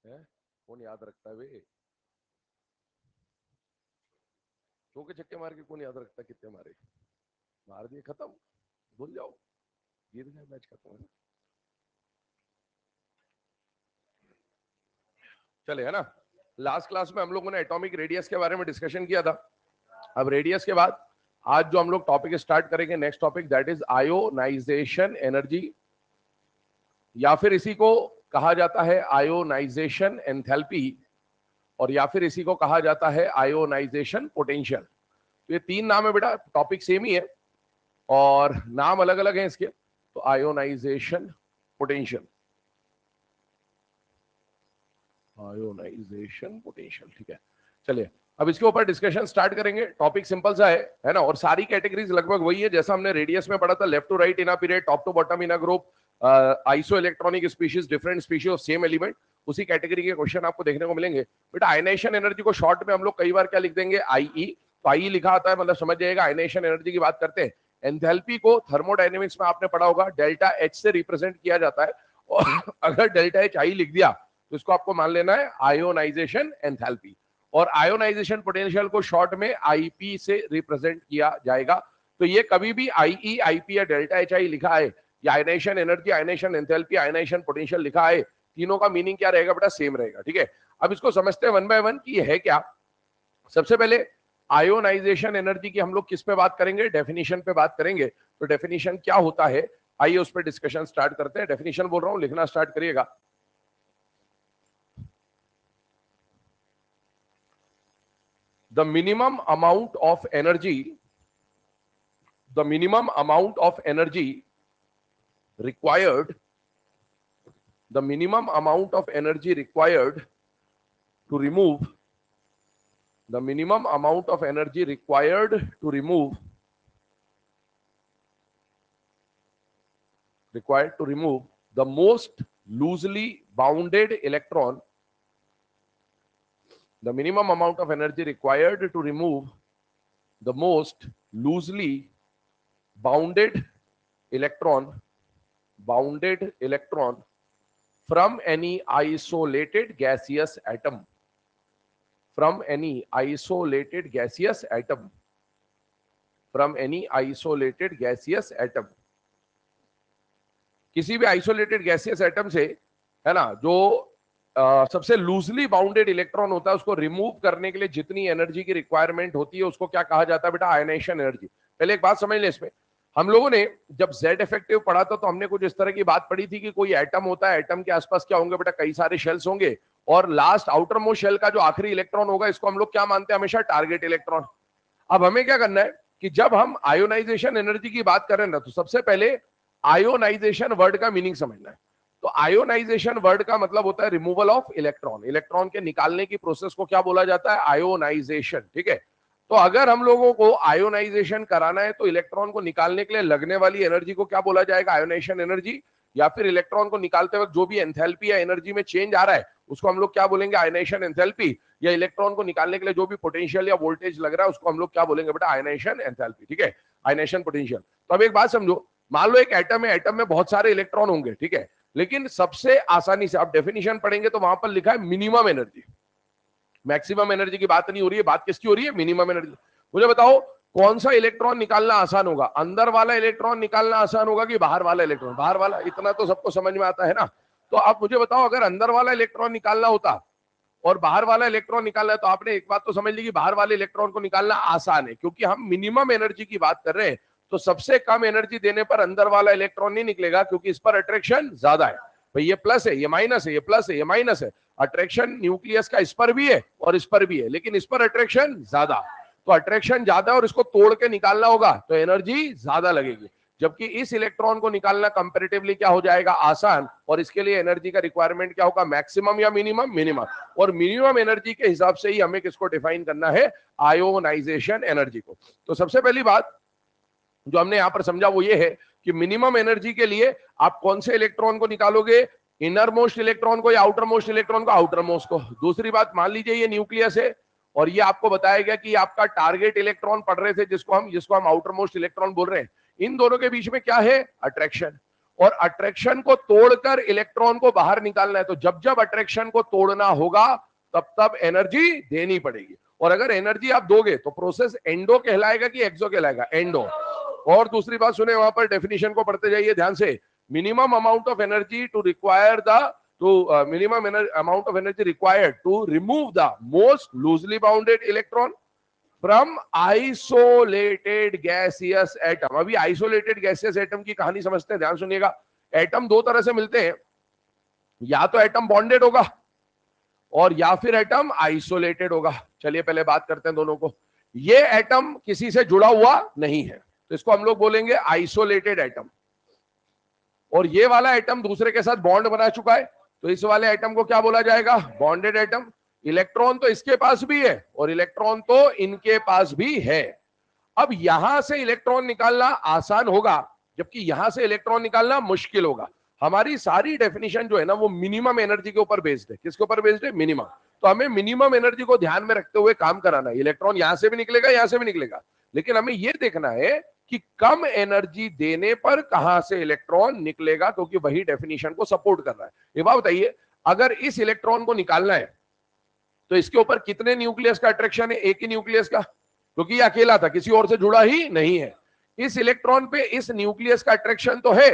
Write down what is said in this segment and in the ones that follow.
है? कौन याद रखता है वे? चौके छक्के मार के कौन याद रखता है कितने मारे? मार दिए, खत्म, भूल जाओ, जीत गए, मैच खत्म है ना। चले, है ना। लास्ट क्लास में हम लोगों ने एटॉमिक रेडियस के बारे में डिस्कशन किया था। अब रेडियस के बाद आज जो हम लोग टॉपिक स्टार्ट करेंगे, next topic, that is ionization energy, या फिर इसी को कहा जाता है आयोनाइजेशन एंथैल्पी, और या फिर इसी को कहा जाता है आयोनाइजेशन पोटेंशियल। तो ये तीन नाम है बेटा, टॉपिक सेम ही है और नाम अलग अलग हैं इसके। तो आयोनाइजेशन पोटेंशियल, आयोनाइजेशन पोटेंशियल, ठीक है। चलिए अब इसके ऊपर डिस्कशन स्टार्ट करेंगे। टॉपिक सिंपल सा है ना, और सारी कैटेगरीज लगभग वही है जैसा हमने रेडियस में पढ़ा था, left to right in a period, top to bottom in a group, iso electronic species, different species of same element, उसी कैटेगरी के क्वेश्चन आपको देखने को मिलेंगे। बेटा आयनाइजेशन एनर्जी को शॉर्ट में हम लोग कई बार क्या लिख देंगे, आईई। तो आईई लिखा आता है मतलब समझ जाइएगा आयनाइजेशन एनर्जी की बात करते हैं। एंथैल्पी को थर्मोडायनेमिक्स में आपने पढ़ा होगा, डेल्टा एच से रिप्रेजेंट किया जाता है, और अगर डेल्टा एच आई लिख दिया तो इसको आपको मान लेना है आयोनाइजेशन एंथैल्पी, और आयोनाइजेशन पोटेंशियल को शॉर्ट में आईपी से रिप्रेजेंट किया जाएगा। तो ये कभी भी आईई, आईपी या डेल्टा एच आई लिखा है, या ionization energy, ionization enthalpy, ionization potential लिखा है, तीनों का मीनिंग क्या रहेगा बेटा, सेम रहेगा, ठीक है। अब इसको समझते हैं वन बाय वन कि ये है क्या। सबसे पहले आयोनाइजेशन एनर्जी की हम लोग किस पे बात करेंगे, डेफिनेशन पे बात करेंगे। तो डेफिनेशन क्या होता है, आइए उस पर डिस्कशन स्टार्ट करते हैं। डेफिनेशन बोल रहा हूं, लिखना स्टार्ट करिएगा। The minimum amount of energy, the minimum amount of energy required, the minimum amount of energy required to remove, the minimum amount of energy required to remove, required to remove the most loosely bounded electron, the minimum amount of energy required to remove the most loosely bounded electron, bounded electron from any isolated gaseous atom, from any isolated gaseous atom, from any isolated gaseous atom, किसी भी isolated gaseous atom से, है ना, जो सबसे loosely bounded electron होता है उसको रिमूव करने के लिए जितनी एनर्जी की रिक्वायरमेंट होती है उसको क्या कहा जाता है बेटा, आयनाइजेशन एनर्जी। पहले एक बात समझ लें इसमें, हम लोगों ने जब जेड इफेक्टिव पढ़ा था तो हमने कुछ इस तरह की बात पढ़ी थी कि कोई एटम होता है, एटम के आसपास क्या होंगे बेटा, कई सारे शेल्स होंगे, और लास्ट आउटर मोस्ट शेल का जो आखिरी इलेक्ट्रॉन होगा इसको हम लोग क्या मानते हैं, हमेशा टारगेट इलेक्ट्रॉन। अब हमें क्या करना है कि जब हम आयोनाइजेशन एनर्जी की बात करें ना, तो सबसे पहले आयोनाइजेशन वर्ड का मीनिंग समझना है। तो आयोनाइजेशन वर्ड का मतलब होता है रिमूवल ऑफ इलेक्ट्रॉन, इलेक्ट्रॉन के निकालने की प्रोसेस को क्या बोला जाता है, आयोनाइजेशन, ठीक है। तो अगर हम लोगों को आयोनाइजेशन कराना है तो इलेक्ट्रॉन को निकालने के लिए लगने वाली एनर्जी को क्या बोला जाएगा, आयोनाइजेशन एनर्जी, या फिर इलेक्ट्रॉन को निकालते वक्त जो भी एंथैल्पी या एनर्जी में चेंज आ रहा है उसको हम लोग क्या बोलेंगे, आयनाइजेशन एंथैल्पी, या इलेक्ट्रॉन को निकालने के लिए जो भी पोटेंशियल या वोल्टेज लग रहा है उसको हम लोग क्या बोलेंगे बेटा, आयनाइजेशन एंथैल्पी, ठीक है, आयनाइजेशन पोटेंशियल। तो अब एक बात समझो, मान लो एक एटम है, एटम में बहुत सारे इलेक्ट्रॉन होंगे, ठीक है, लेकिन सबसे आसानी से आप डेफिनेशन पढ़ेंगे तो वहां पर लिखा है मिनिमम एनर्जी, मैक्सिमम एनर्जी की बात नहीं हो रही है, बात किसकी हो रही है, मिनिमम एनर्जी। मुझे बताओ कौन सा इलेक्ट्रॉन निकालना आसान होगा, अंदर वाला इलेक्ट्रॉन निकालना आसान होगा कि बाहर वाला इलेक्ट्रॉन, बाहर वाला, इतना तो सबको समझ में आता है ना। तो आप मुझे बताओ अगर अंदर वाला इलेक्ट्रॉन निकालना होता और बाहर वाला इलेक्ट्रॉन निकालना है, तो आपने एक बात तो समझ ली कि बाहर वाले इलेक्ट्रॉन को निकालना आसान है, क्योंकि हम मिनिमम एनर्जी की बात कर रहे हैं। तो सबसे कम एनर्जी देने पर अंदर वाला इलेक्ट्रॉन नहीं निकलेगा, क्योंकि इस पर अट्रैक्शन ज्यादा है। भाई ये प्लस है, ये माइनस है, ये प्लस है, ये माइनस है, अट्रैक्शन न्यूक्लियस का इस पर भी है और इस पर भी है, लेकिन इस पर अट्रैक्शन ज्यादा। तो अट्रैक्शन ज्यादा है और इसको तोड़ के निकालना होगा तो एनर्जी ज्यादा लगेगी, जबकि इस इलेक्ट्रॉन को निकालना कंपैरेटिवली क्या हो जाएगा, आसान, और इसके लिए एनर्जी का रिक्वायरमेंट क्या होगा, मैक्सिमम या मिनिमम, मिनिमम। और मिनिमम एनर्जी के हिसाब से ही हमें किसको डिफाइन करना है, आयोनाइजेशन एनर्जी को। तो सबसे पहली बात जो हमने यहां पर समझा वो ये है कि मिनिमम एनर्जी के लिए आप कौन से इलेक्ट्रॉन को निकालोगे, इनर मोस्ट इलेक्ट्रॉन को या आउटर मोस्ट इलेक्ट्रॉन को, आउटर मोस्ट को। दूसरी बात, मान लीजिए ये न्यूक्लियस है और ये आपको बताया गया कि आपका टारगेट इलेक्ट्रॉन पढ़ रहे थे जिसको हम आउटर मोस्ट इलेक्ट्रॉन बोल रहे हैं, इन दोनों के बीच में क्या है, अट्रैक्शन। और अट्रैक्शन को तोड़कर इलेक्ट्रॉन को बाहर निकालना है। तो जब जब अट्रैक्शन को तोड़ना होगा तब तब एनर्जी देनी पड़ेगी। और अगर एनर्जी आप दोगे तो प्रोसेस एंडो कहलाएगा कि एक्सो कहलाएगा? एंडो। और दूसरी बात सुने, वहां पर डेफिनेशन को पढ़ते जाइए ध्यान से। Minimum amount of energy to require the minimum amount of energy required to remove the most loosely bounded electron from isolated gaseous atom। अभी isolated gaseous atom की कहानी समझते हैं, ध्यान सुनिएगा। एटम दो तरह से मिलते हैं, या तो एटम बॉन्डेड होगा और या फिर एटम आइसोलेटेड होगा। चलिए पहले बात करते हैं दोनों को। ये एटम किसी से जुड़ा हुआ नहीं है तो इसको हम लोग बोलेंगे आइसोलेटेड एटम, और ये वाला एटम दूसरे के साथ बॉन्ड बना चुका है तो इस वाले एटम को क्या बोला जाएगा? Bonded atom. इलेक्ट्रॉन तो इसके पास भी है और इलेक्ट्रॉन तो इनके पास भी है। अब यहां से इलेक्ट्रॉन निकालना आसान होगा जबकि यहां से इलेक्ट्रॉन निकालना मुश्किल होगा। हमारी सारी डेफिनेशन जो है ना वो मिनिमम एनर्जी के ऊपर बेस्ड है। किसके ऊपर बेस्ड है? मिनिमम। तो हमें मिनिमम एनर्जी को ध्यान में रखते हुए काम कराना है। इलेक्ट्रॉन यहां से भी निकलेगा, यहां से भी निकलेगा, लेकिन हमें यह देखना है कि कम एनर्जी देने पर कहां से इलेक्ट्रॉन निकलेगा, क्योंकि वही डेफिनेशन को सपोर्ट कर रहा है। ये बात बताइए, अगर इस इलेक्ट्रॉन को निकालना है तो इसके ऊपर कितने न्यूक्लियस का अट्रैक्शन है? एक ही न्यूक्लियस का, क्योंकि ये अकेला था, किसी और से जुड़ा ही नहीं है। इस इलेक्ट्रॉन पे इस न्यूक्लियस का अट्रैक्शन तो है,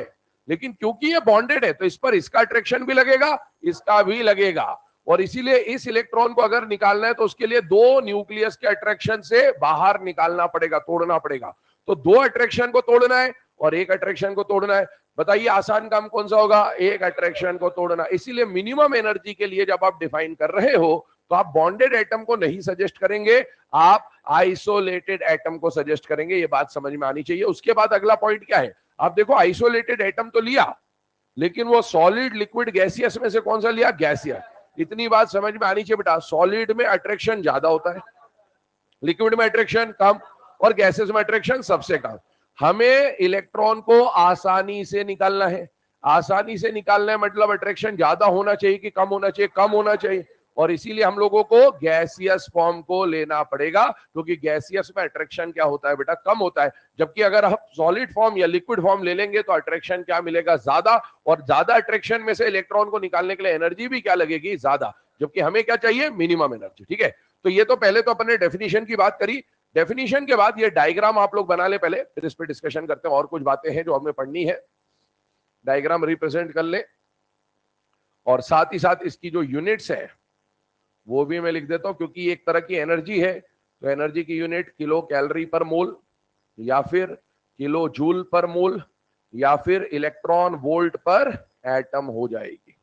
लेकिन क्योंकि ये बॉन्डेड है तो इस पर इसका अट्रैक्शन भी लगेगा, इसका भी लगेगा, और इसीलिए इस इलेक्ट्रॉन को अगर निकालना है तो उसके लिए दो न्यूक्लियस के अट्रैक्शन से बाहर निकालना पड़ेगा, तोड़ना पड़ेगा। तो दो अट्रैक्शन को तोड़ना है और एक अट्रैक्शन को तोड़ना है। बताइए आसान काम कौन सा होगा? एक अट्रैक्शन को तोड़ना। इसीलिए मिनिमम एनर्जी के लिए जब आप डिफाइन कर रहे हो तो आप बॉन्डेड एटम को नहीं सजेस्ट करेंगे, आप आइसोलेटेड एटम को सजेस्ट करेंगे। ये बात समझ में आनी चाहिए। उसके बाद अगला पॉइंट क्या है? आप देखो, आइसोलेटेड एटम तो लिया, लेकिन वो सॉलिड, लिक्विड, गैसियस में से कौन सा लिया? गैसियस। इतनी बात समझ में आनी चाहिए बेटा। सॉलिड में अट्रैक्शन ज्यादा होता है, लिक्विड में अट्रैक्शन कम, और गैसेस में अट्रैक्शन सबसे कम। हमें इलेक्ट्रॉन को आसानी से निकालना है। आसानी से निकालना है मतलब अट्रैक्शन ज्यादा होना चाहिए कि कम होना चाहिए? कम होना चाहिए। और इसीलिए हम लोगों को गैसियस फॉर्म को लेना पड़ेगा, क्योंकि गैसियस में अट्रैक्शन क्या होता है बेटा? कम होता है। जबकि अगर हम सॉलिड फॉर्म या लिक्विड फॉर्म ले लेंगे तो अट्रैक्शन क्या मिलेगा? ज्यादा। और ज्यादा अट्रैक्शन में से इलेक्ट्रॉन को निकालने के लिए एनर्जी भी क्या लगेगी? ज्यादा। जबकि हमें क्या चाहिए? Minimum energy. ठीक है, तो ये तो पहले तो अपने डेफिनेशन की बात करी। डेफिनेशन के बाद ये डायग्राम आप लोग बना ले पहले, फिर इस पर डिस्कशन करते हैं। और कुछ बातें हैं जो हमें पढ़नी है। डायग्राम रिप्रेजेंट कर ले, और साथ ही साथ इसकी जो यूनिट्स है वो भी मैं लिख देता हूं, क्योंकि एक तरह की एनर्जी है तो एनर्जी की यूनिट किलो कैलोरी पर मोल, या फिर किलो जूल पर मोल, या फिर इलेक्ट्रॉन वोल्ट पर एटम हो जाएगी।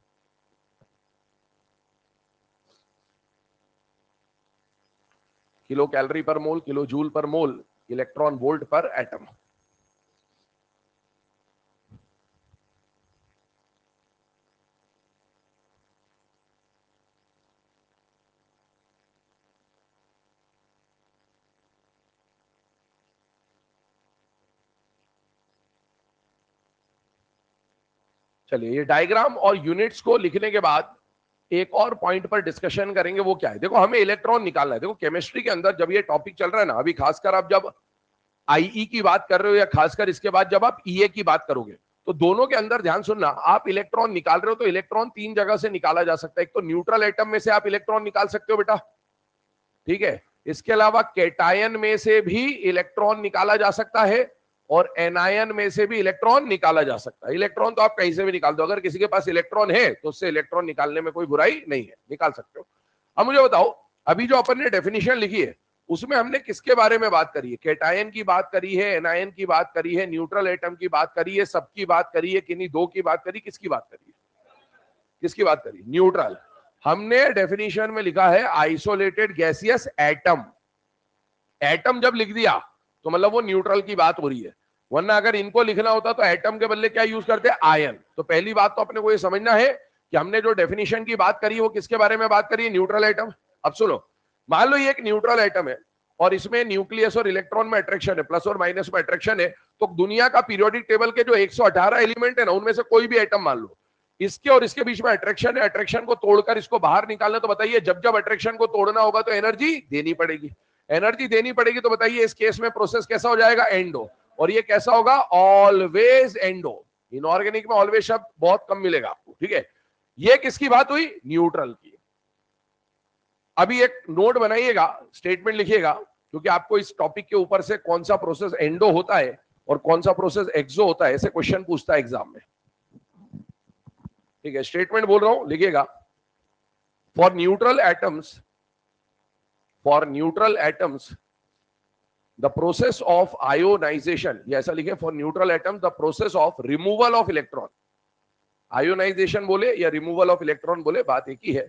किलो कैलोरी पर मोल, किलो जूल पर मोल, इलेक्ट्रॉन वोल्ट पर एटम। चलिए, ये डायग्राम और यूनिट्स को लिखने के बाद एक और पॉइंट पर डिस्कशन करेंगे। वो क्या है? देखो, हमें इलेक्ट्रॉन निकालना है। देखो, केमिस्ट्री के अंदर जब ये टॉपिक चल रहा है ना, अभी खासकर आप जब आईई की बात कर रहे हो या खासकर इसके बाद जब आप ईए की बात करोगे, तो दोनों के अंदर ध्यान सुनना, आप इलेक्ट्रॉन निकाल रहे हो तो इलेक्ट्रॉन तीन जगह से निकाला जा सकता है। एक तो न्यूट्रल एटम में से आप इलेक्ट्रॉन निकाल सकते हो बेटा, ठीक है। इसके अलावा कैटायन में से भी इलेक्ट्रॉन निकाला जा सकता है, और एनायन में से भी इलेक्ट्रॉन निकाला जा सकता है। इलेक्ट्रॉन तो आप कहीं से भी निकाल दो, अगर किसी के पास इलेक्ट्रॉन है तो उससे इलेक्ट्रॉन निकालने में कोई बुराई नहीं है, निकाल सकते हो। अब मुझे बताओ, अभी जो अपन ने डेफिनेशन लिखी है उसमें हमने किसके बारे में बात करी है? कैटायन की बात करी है, एनायन की बात करी है, न्यूट्रल एटम की बात करी है, सबकी बात करी है, किन्हीं दो की बात करी, किसकी बात करी है? किसकी बात करी? न्यूट्रल। हमने डेफिनेशन में लिखा है आइसोलेटेड गैसियस एटम। एटम जब लिख दिया तो मतलब वो न्यूट्रल की बात हो रही है, वरना अगर इनको लिखना होता तो एटम के बदले क्या यूज करते हैं? आयन। तो पहली बात तो अपने को ये समझना है कि हमने जो डेफिनेशन की बात करी वो किसके बारे में बात करी है? Neutral atom. अब सुनो, मान लो ये एक न्यूट्रल एटम है और इसमें न्यूक्लियस और इलेक्ट्रॉन में अट्रैक्शन है, प्लस और माइनस में अट्रैक्शन है। तो दुनिया का पीरियोडिक टेबल के जो 118 एलिमेंट है ना, उनमें से कोई भी एटम मान लो, इसके और इसके बीच में अट्रैक्शन है, अट्रैक्शन को तोड़कर इसको बाहर निकालना। तो बताइए, जब जब अट्रैक्शन को तोड़ना होगा तो एनर्जी देनी पड़ेगी। एनर्जी देनी पड़ेगी तो बताइए इस केस में प्रोसेस कैसा हो जाएगा? एंडो। और ये कैसा होगा? Always endo. इनऑर्गेनिक में ऑलवेज शब्द बहुत कम मिलेगा आपको, ठीक है। ये किसकी बात हुई? न्यूट्रल की। अभी एक नोट बनाइएगा, स्टेटमेंट लिखिएगा, क्योंकि आपको इस टॉपिक के ऊपर से कौन सा प्रोसेस एंडो होता है और कौन सा प्रोसेस एक्सो होता है, ऐसे क्वेश्चन पूछता है एग्जाम में, ठीक है। स्टेटमेंट बोल रहा हूं, लिखिएगा। For neutral atoms the process of ionization, ये ऐसा लिखे, for neutral atoms the process of removal of electron. Ionization बोले या रिमूवल ऑफ इलेक्ट्रॉन बोले, बात एक ही है।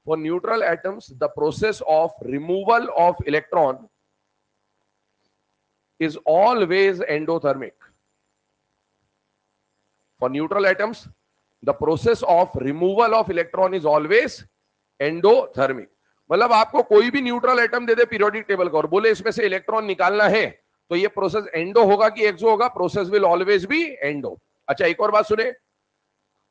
For neutral atoms, the process of removal of electron is always endothermic. For neutral atoms, the process of removal of electron is always endothermic. मतलब आपको कोई भी न्यूट्रल एटम दे दे पीरियोडिक टेबल का और बोले इसमें से इलेक्ट्रॉन निकालना है, तो ये प्रोसेस एंडो होगा कि एक्सो होगा? Process will always be endo. अच्छा, एक और बात सुने,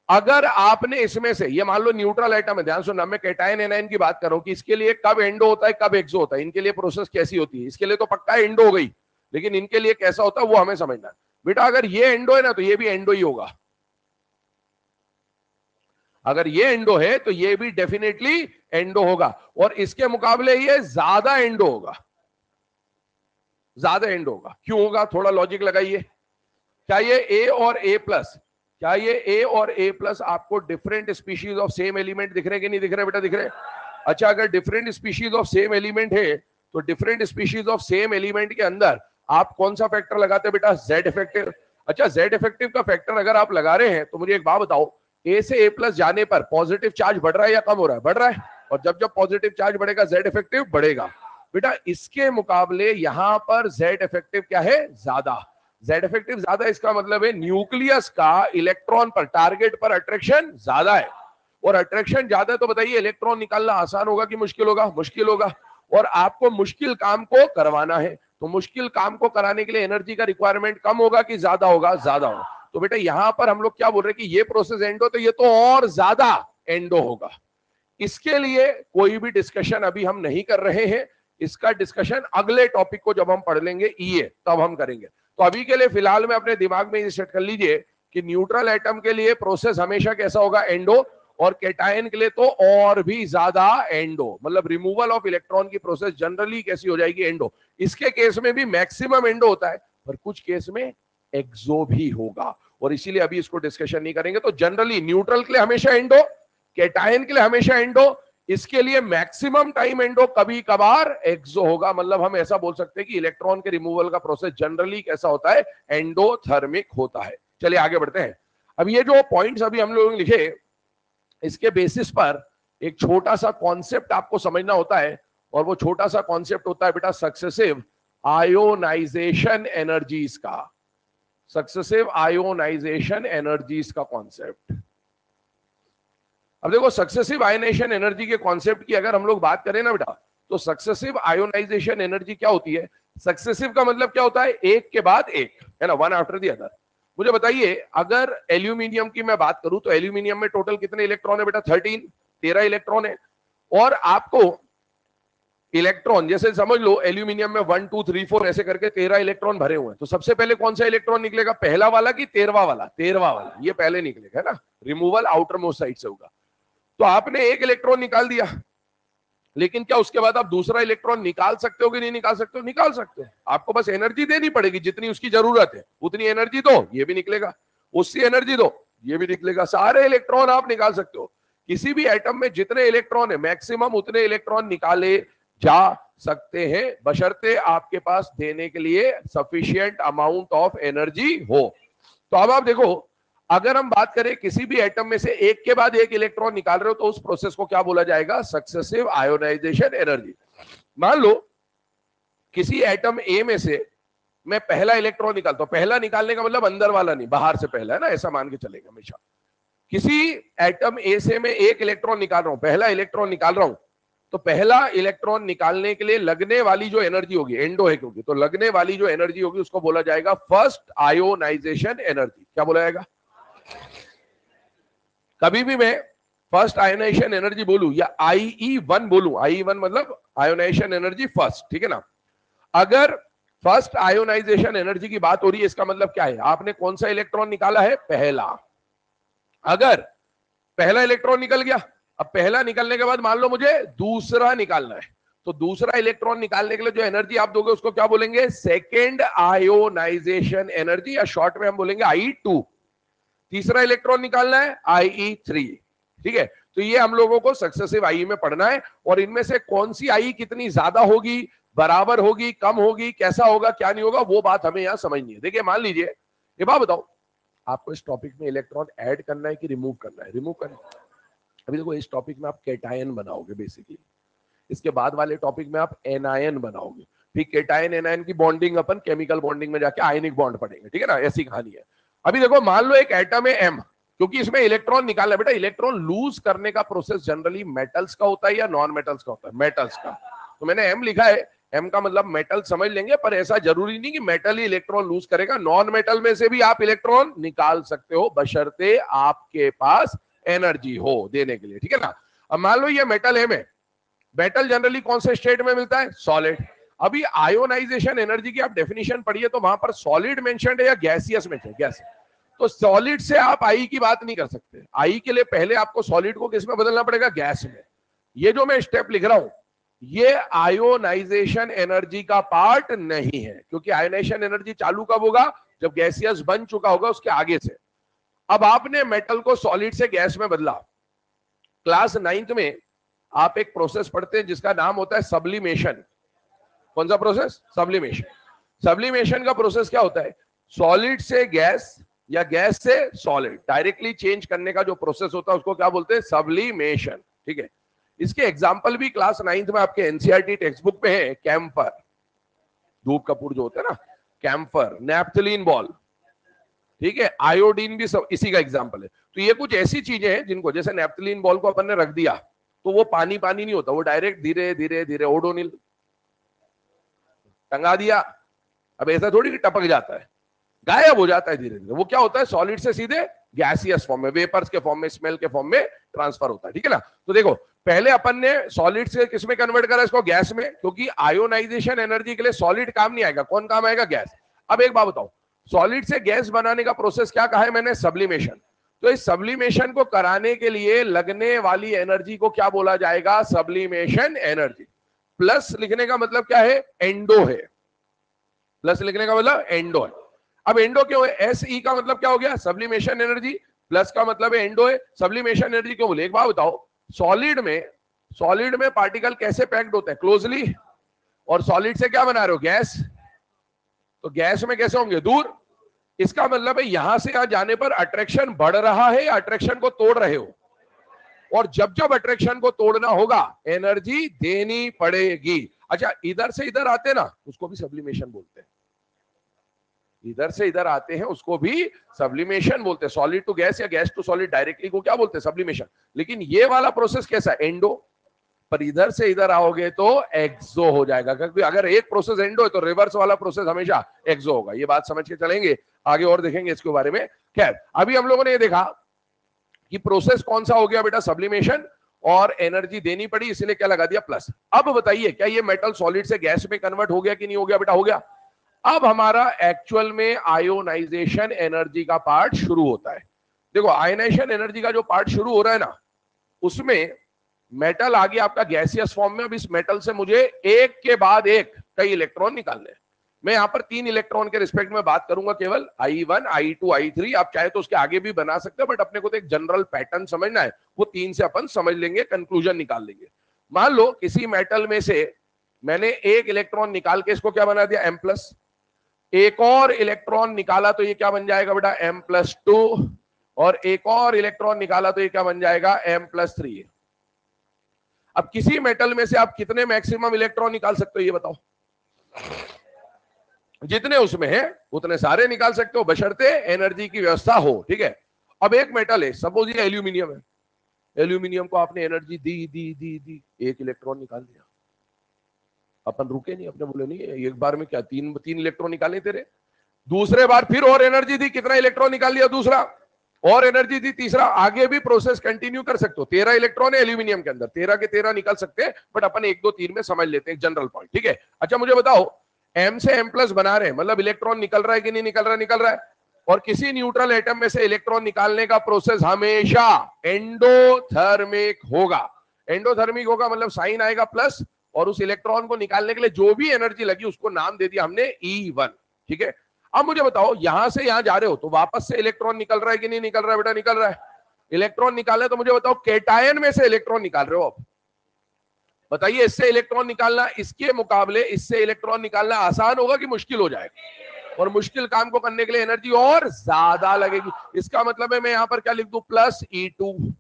अगर आपने इसमें से, ये मान लो न्यूट्रल आइटम है, ध्यान सुनना, मैं कैटायन एनायन की बात कर रहा हूं कि इसके लिए कब एंडो होता है कब एक्सो होता है, इनके लिए प्रोसेस कैसी होती है। इसके लिए तो पक्का एंडो हो गई, लेकिन इनके लिए कैसा होता है वो हमें समझना है। बेटा अगर ये एंडो है ना तो ये भी एंडो ही होगा, अगर ये एंडो है तो ये भी डेफिनेटली एंडो होगा, और इसके मुकाबले ये ज्यादा एंडो होगा, ज्यादा एंडो होगा। क्यों होगा? थोड़ा लॉजिक लगाइए। क्या ये ए और ए प्लस, क्या ये ए और ए प्लस आपको different species of same element दिख रहे कि नहीं दिख रहे बेटा? दिख रहे। अच्छा, अगर different species of same element है तो different species of same element के अंदर आप कौन सा फैक्टर लगाते हैं बेटा? Z effective. अच्छा, जेड इफेक्टिव का फैक्टर अगर आप लगा रहे हैं तो मुझे एक बात बताओ, ए से ए प्लस जाने पर पॉजिटिव चार्ज बढ़ रहा है या कम हो रहा है? बढ़ रहा है। और जब जब पॉजिटिव चार्ज बढ़ेगा जेड इफेक्टिव बढ़ेगा। बेटा इसके मुकाबले यहां पर जेड इफेक्टिव क्या है? ज्यादा। जेड इफेक्टिव ज्यादा, इसका मतलब है न्यूक्लियस का इलेक्ट्रॉन पर, टारगेट पर अट्रैक्शन ज्यादा है, और अट्रैक्शन ज्यादा है तो बताइए इलेक्ट्रॉन निकालना आसान होगा कि मुश्किल होगा? मुश्किल होगा। और आपको मुश्किल काम को करवाना है, तो मुश्किल काम को कराने के लिए एनर्जी का रिक्वायरमेंट कम होगा कि ज्यादा होगा? ज्यादा होगा। तो बेटा यहां पर हम लोग क्या बोल रहे हैं कि ये प्रोसेस एंडो, तो ये तो और ज्यादा एंडो होगा। इसके लिए कोई भी डिस्कशन अभी हम नहीं कर रहे हैं, इसका डिस्कशन अगले टॉपिक को जब हम पढ़ लेंगे ईए तब हम करेंगे। तो अभी के लिए फिलहाल में अपने दिमाग में सेट कर लीजिए कि न्यूट्रल एटम के लिए प्रोसेस हमेशा कैसा होगा? एंडो, और कैटायन के लिए तो और भी ज्यादा एंडो, मतलब रिमूवल ऑफ इलेक्ट्रॉन की प्रोसेस जनरली कैसी हो जाएगी? एंडो। इसके केस में भी मैक्सिमम एंडो होता है, पर कुछ केस में एक्सो भी होगा, और इसीलिए अभी इसको डिस्कशन नहीं करेंगे। तो जनरली न्यूट्रल के लिए हमेशा एंडो, कैटायन के लिए हमेशा एंडो, इसके लिए मैक्सिमम टाइम एंडो, कभी कभार एक्सो होगा। मतलब हम ऐसा बोल सकते हैं कि इलेक्ट्रॉन के रिमूवल का प्रोसेस जनरली कैसा होता है? एंडोथर्मिक होता है। चलिए आगे बढ़ते हैं। अब ये जो पॉइंट्स अभी हम लोगों ने लिखे, इसके बेसिस पर एक छोटा सा कॉन्सेप्ट आपको समझना होता है, और वो छोटा सा कॉन्सेप्ट होता है बेटा सक्सेसिव आयोनाइजेशन एनर्जीज का, सक्सेसिव आयोनाइजेशन एनर्जीज का कॉन्सेप्ट। अब देखो, सक्सेसिव आयोनाइजेशन एनर्जी के कॉन्सेप्ट की अगर हम लोग बात करें ना बेटा, तो सक्सेसिव आयोनाइजेशन एनर्जी क्या होती है? सक्सेसिव का मतलब क्या होता है? एक के बाद एक, है ना, वन आफ्टर द अदर। मुझे बताइए, अगर एल्यूमिनियम की मैं बात करूं तो एल्यूमिनियम में टोटल कितने इलेक्ट्रॉन है बेटा? 13 इलेक्ट्रॉन है। और आपको इलेक्ट्रॉन, जैसे समझ लो एल्यूमिनियम में 1 2 3 4 ऐसे करके 13 इलेक्ट्रॉन भरे हुए हैं, तो सबसे पहले कौन सा इलेक्ट्रॉन निकलेगा? पहला वाला कि 13वां वाला? 13वां वाला, ये पहले निकलेगा, है ना, रिमूवल आउटर मोस्ट साइड से होगा। तो आपने एक इलेक्ट्रॉन निकाल दिया, लेकिन क्या उसके बाद आप दूसरा इलेक्ट्रॉन निकाल सकते हो कि नहीं निकाल सकते हो? निकाल सकते हो। आपको बस एनर्जी देनी पड़ेगी, जितनी उसकी जरूरत है उतनी एनर्जी दो, ये भी निकलेगा, उसकी एनर्जी दो, ये भी निकलेगा। सारे इलेक्ट्रॉन आप निकाल सकते हो। किसी भी एटम में जितने इलेक्ट्रॉन है मैक्सिमम उतने इलेक्ट्रॉन निकाले जा सकते हैं, बशर्ते आपके पास देने के लिए सफिशिएंट अमाउंट ऑफ एनर्जी हो। तो अब आप देखो, अगर हम बात करें किसी भी एटम में से एक के बाद एक इलेक्ट्रॉन निकाल रहे हो तो उस प्रोसेस को क्या बोला जाएगा? Successive ionization energy. मान लो किसी एटम ए में से मैं पहला इलेक्ट्रॉन निकालता हूं, पहला निकालने का मतलब अंदर वाला नहीं, बाहर से पहला, है ना, ऐसा मान के चलेगा हमेशा। किसी एटम ए से मैं एक इलेक्ट्रॉन निकाल रहा हूं, पहला इलेक्ट्रॉन निकाल रहा हूं, तो पहला इलेक्ट्रॉन निकालने के लिए लगने वाली जो एनर्जी होगी, एंडो है क्योंकि, तो लगने वाली जो एनर्जी होगी उसको बोला जाएगा फर्स्ट आयोनाइजेशन एनर्जी। क्या बोला जाएगा? कभी भी मैं फर्स्ट आयोनाइजेशन एनर्जी बोलूं या IE1 बोलूं, IE1 मतलब आयोनाइजेशन एनर्जी फर्स्ट, ठीक है ना। अगर फर्स्ट आयोनाइजेशन एनर्जी की बात हो रही है, इसका मतलब क्या है, आपने कौन सा इलेक्ट्रॉन निकाला है, पहला। अगर पहला इलेक्ट्रॉन निकल गया, अब पहला निकलने के बाद मान लो मुझे दूसरा निकालना है, तो दूसरा इलेक्ट्रॉन निकालने के लिए जो एनर्जी आप दोगे उसको क्या बोलेंगे, सेकेंड आयोनाइजेशन एनर्जी, या शॉर्ट में हम बोलेंगे I2। तीसरा इलेक्ट्रॉन निकालना है IE3। ठीक है, तो ये हम लोगों को सक्सेसिव आई में पढ़ना है, और इनमें से कौन सी आई कितनी ज्यादा होगी, बराबर होगी, कम होगी, कैसा होगा, क्या नहीं होगा, वो बात हमें यहां समझनी है। देखिए मान लीजिए, ये बात बताओ, आपको इस टॉपिक में इलेक्ट्रॉन ऐड करना है कि रिमूव करना है, रिमूव करना है। अभी देखो इस टॉपिक में आप कैटायन बनाओगे बेसिकली, इसके बाद वाले टॉपिक में आप एनायन बनाओगे, फिर कैटायन एनायन की बॉन्डिंग अपन केमिकल बॉन्डिंग में जाके आयनिक बॉन्ड पढ़ेंगे, ठीक है ना, ऐसी कहानी है। अभी देखो मान लो एक एटम है M, क्योंकि इसमें इलेक्ट्रॉन निकालना है बेटा, इलेक्ट्रॉन लूज करने का प्रोसेस जनरली मेटल्स का होता है या नॉन मेटल्स का होता है, मेटल्स का। तो मैंने M लिखा है, M का मतलब मेटल समझ लेंगे, पर ऐसा जरूरी नहीं कि मेटल ही इलेक्ट्रॉन लूज करेगा, नॉन मेटल में से भी आप इलेक्ट्रॉन निकाल सकते हो, बशर्ते आपके पास एनर्जी हो देने के लिए, ठीक है ना। अब मान लो ये मेटल है, में मेटल जनरली कौन से स्टेट में मिलता है, सॉलिड। अभी आयोनाइजेशन एनर्जी की आप डेफिनेशन पढ़िए तो वहां पर सॉलिड मेंशन्ड है या गैसियस में है, गैस। तो सॉलिड से आप आई की बात नहीं कर सकते, आई के लिए पहले आपको सॉलिड को किस में बदलना पड़ेगा, गैस में। ये जो मैं स्टेप लिख रहा हूं ये आयोनाइजेशन एनर्जी का पार्ट नहीं है, क्योंकि आयोनाइजेशन एनर्जी चालू कब होगा, जब गैसियस बन चुका होगा उसके आगे से। अब आपने मेटल को सॉलिड से गैस में बदला, क्लास 9th में आप एक प्रोसेस पढ़ते हैं जिसका नाम होता है सब्लिमेशन। कौन सा प्रोसेस, सब्लिमेशन। सब्लिमेशन का प्रोसेस क्या होता है, सॉलिड से गैस या गैस से सॉलिड डायरेक्टली चेंज करने का जो प्रोसेस होता है उसको क्या बोलते हैं, सब्लिमेशन। ठीक है, इसके एग्जाम्पल भी क्लास 9th में आपके एनसीईआरटी टेक्स्ट बुक पे है, कैंपर, धूप कपूर जो होता है ना, कैंपर, नैप्थलीन बॉल, ठीक है, आयोडीन भी सब इसी का एग्जाम्पल है। तो ये कुछ ऐसी चीजें हैं जिनको, जैसे नैप्थलीन बॉल को अपन ने रख दिया तो वो पानी पानी नहीं होता, वो डायरेक्ट धीरे धीरे धीरे ओडोनिल टंगा दिया, अब ऐसा थोड़ी कि टपक जाता है, गायब हो जाता है धीरे धीरे, वो क्या होता है सॉलिड से सीधे गैसियस फॉर्म में, वेपर्स के फॉर्म में, स्मेल के फॉर्म में ट्रांसफर होता है, ठीक है ना। तो देखो पहले अपन ने सॉलिड से किस में कन्वर्ट करा, इसको गैस में, क्योंकि आयोनाइजेशन एनर्जी के लिए सॉलिड काम नहीं आएगा, कौन काम आएगा, गैस। अब एक बात बताओ, सॉलिड से गैस बनाने का प्रोसेस क्या कहा है मैंने, सब्लिमेशन। तो इस सब्लिमेशन को कराने के लिए लगने वाली एनर्जी को क्या बोला जाएगा, सब्लिमेशन एनर्जी। प्लस लिखने का मतलब क्या है, एंडो है, प्लस लिखने का मतलब एंडो है। अब एंडो क्यों है, SE का मतलब क्या हो गया, सब्लिमेशन एनर्जी, प्लस का मतलब है एंडो है, सब्लिमेशन एनर्जी क्यों बोले। एक बात बताओ, सॉलिड में पार्टिकल कैसे पैक्ड होते हैं, क्लोजली, और सॉलिड से क्या बना रहे हो, गैस, तो गैस में कैसे होंगे, दूर। इसका मतलब है यहां से यहां जाने पर अट्रैक्शन बढ़ रहा है या अट्रैक्शन को तोड़ रहे हो, और जब जब अट्रैक्शन को तोड़ना होगा एनर्जी देनी पड़ेगी। अच्छा, इधर से इधर आते ना उसको भी सब्लिमेशन बोलते हैं, इधर से इधर आते हैं उसको भी सब्लिमेशन बोलते हैं, सॉलिड टू गैस या गैस टू सॉलिड डायरेक्टली को क्या बोलते हैं, सब्लिमेशन। लेकिन ये वाला प्रोसेस कैसा है, एंडो, पर इधर से इधर आओगे तो एक्सो हो जाएगा, क्योंकि अगर एक प्रोसेस एंडो है तो रिवर्स वाला प्रोसेस हमेशा एक्सो होगा। ये बात समझ के चलेंगे, आगे और देखेंगे इसके बारे में। खैर अभी हम लोगों ने ये देखा कि प्रोसेस कौन सा हो गया बेटा, सब्लिमेशन, और एनर्जी देनी पड़ी इसलिए क्या लगा दिया, प्लस। अब बताइए क्या ये मेटल सॉलिड से गैस में कन्वर्ट हो गया कि नहीं हो गया, बेटा हो गया। अब हमारा एक्चुअल में आयोनाइजेशन एनर्जी का पार्ट शुरू होता है। देखो आयोनाइजेशन एनर्जी का जो पार्ट शुरू हो रहा है ना, उसमें मेटल आ गया आपका गैसियस फॉर्म में। अब इस मेटल से मुझे एक के बाद एक कई इलेक्ट्रॉन निकालने हैं। मैं यहां पर 3 इलेक्ट्रॉन के रिस्पेक्ट में बात करूंगा केवल, I1, I2, I3। आप चाहे तो उसके आगे भी बना सकते हो, बट अपने को तो एक जनरल पैटर्न समझना है, वो 3 से अपन समझ लेंगे, कंक्लूजन निकाल लेंगे। मान लो किसी मेटल में से मैंने एक इलेक्ट्रॉन निकाल के इसको क्या बना दिया, M+, एक और इलेक्ट्रॉन निकाला तो ये क्या बन जाएगा बेटा, M+2, और एक और इलेक्ट्रॉन निकाला तो ये क्या बन जाएगा, M+3। अब किसी मेटल में से आप कितने मैक्सिमम इलेक्ट्रॉन निकाल सकते हो, ये बताओ। जितने उसमें है उतने सारे निकाल सकते हो, बशर्ते एनर्जी की व्यवस्था हो, ठीक है। अब एक मेटल है, सपोज ये एल्यूमिनियम है, एल्यूमिनियम को आपने एनर्जी दी दी दी दी, एक इलेक्ट्रॉन निकाल दिया, अपन रुके नहीं, अपने बोले नहीं एक बार में क्या तीन इलेक्ट्रॉन निकाले तेरे। दूसरे बार फिर और एनर्जी दी, कितना इलेक्ट्रॉन निकाल लिया, दूसरा, और एनर्जी दी, तीसरा, आगे भी प्रोसेस कंटिन्यू कर सकते हो। 13 इलेक्ट्रॉन है एल्यूमिनियम के अंदर, 13 के 13 निकल सकते हैं, बट अपन 1 2 3 में समझ लेते हैं, जनरल पॉइंट, ठीक है। अच्छा मुझे बताओ, M से M प्लस बना रहे हैं, मतलब इलेक्ट्रॉन निकल रहा है कि नहीं निकल रहा है? निकल रहा है। और किसी न्यूट्रल एटम में से इलेक्ट्रॉन निकालने का प्रोसेस हमेशा एंडोथर्मिक होगा। एंडोथर्मिक होगा मतलब साइन आएगा प्लस, और उस इलेक्ट्रॉन को निकालने के लिए जो भी एनर्जी लगी उसको नाम दे दिया हमने E1। ठीक है, अब मुझे बताओ यहां से यहां जा रहे हो तो वापस से इलेक्ट्रॉन निकल रहा है कि नहीं निकल रहा है? बेटा निकल रहा है। इलेक्ट्रॉन निकालना है तो मुझे बताओ केटायन में से इलेक्ट्रॉन निकाल रहे हो अब, बताइए इससे इलेक्ट्रॉन निकालना इसके मुकाबले इससे इलेक्ट्रॉन निकालना आसान होगा कि मुश्किल हो जाएगा? और मुश्किल काम को करने के लिए एनर्जी और ज्यादा लगेगी। इसका मतलब है मैं यहां पर क्या लिख दूं? प्लस E2,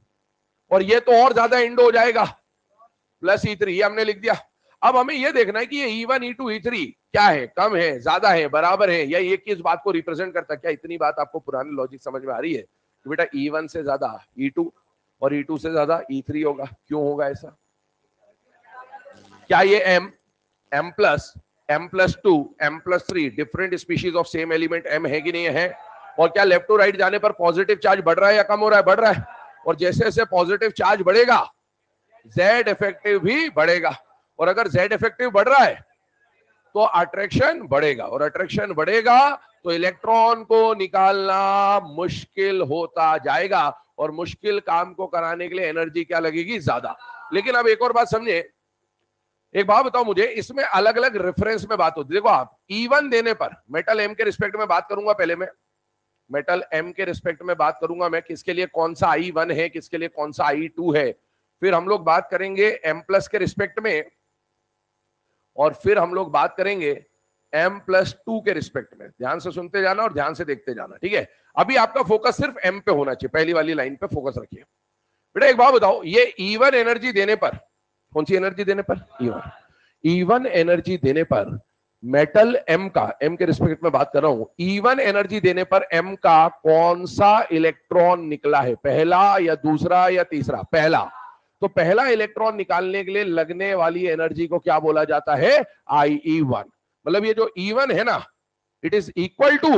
और ये तो और ज्यादा इंडो हो जाएगा, प्लस E3, ये हमने लिख दिया। अब हमें ये देखना है कि ये E1 E2 E3 क्या है, कम है, ज्यादा है, बराबर है, या ये किस बात को रिप्रेजेंट करता है? क्या इतनी बात आपको पुरानी लॉजिक समझ में आ रही है कि बेटा E1 से ज्यादा E2 और E2 से ज्यादा E3 होगा? क्यों होगा ऐसा? क्या ये M plus 2, M plus 3 different species of same element M है कि नहीं है? और क्या लेफ्ट टू राइट जाने पर पॉजिटिव चार्ज बढ़ रहा है या कम हो रहा है? बढ़ रहा है। और जैसे जैसे पॉजिटिव चार्ज बढ़ेगा Z इफेक्टिव भी बढ़ेगा, और अगर Z इफेक्टिव बढ़ रहा है तो अट्रैक्शन बढ़ेगा, और अट्रैक्शन बढ़ेगा तो इलेक्ट्रॉन को निकालना मुश्किल होता जाएगा, और मुश्किल काम को कराने के लिए एनर्जी क्या लगेगी? ज्यादा। लेकिन अब एक और बात समझे, एक बात बताओ मुझे, इसमें अलग अलग रेफरेंस में बात होती है। देखो आप E1 देने पर मेटल M के रिस्पेक्ट में बात करूंगा, पहले मैं मेटल M के रिस्पेक्ट में बात करूंगा मैं, किसके लिए कौन सा I1 है, किसके लिए कौन सा I2 है। फिर हम लोग बात करेंगे M प्लस के रिस्पेक्ट में, और फिर हम लोग बात करेंगे M प्लस 2 के रिस्पेक्ट में। ध्यान से सुनते जाना और ध्यान से देखते जाना, ठीक है? अभी आपका फोकस सिर्फ M पे होना चाहिए, पहली वाली लाइन पे फोकस रखिए। बेटा एक बात बताओ, ये E1 एनर्जी देने पर, कौन सी एनर्जी देने पर? E1 एनर्जी देने पर मेटल M का, M के रिस्पेक्ट में बात कर रहा हूं, E1 एनर्जी देने पर M का कौन सा इलेक्ट्रॉन निकला है? पहला या दूसरा या तीसरा? पहला। तो पहला इलेक्ट्रॉन निकालने के लिए लगने वाली एनर्जी को क्या बोला जाता है? IE1। मतलब ये जो E1 है ना, it is equal to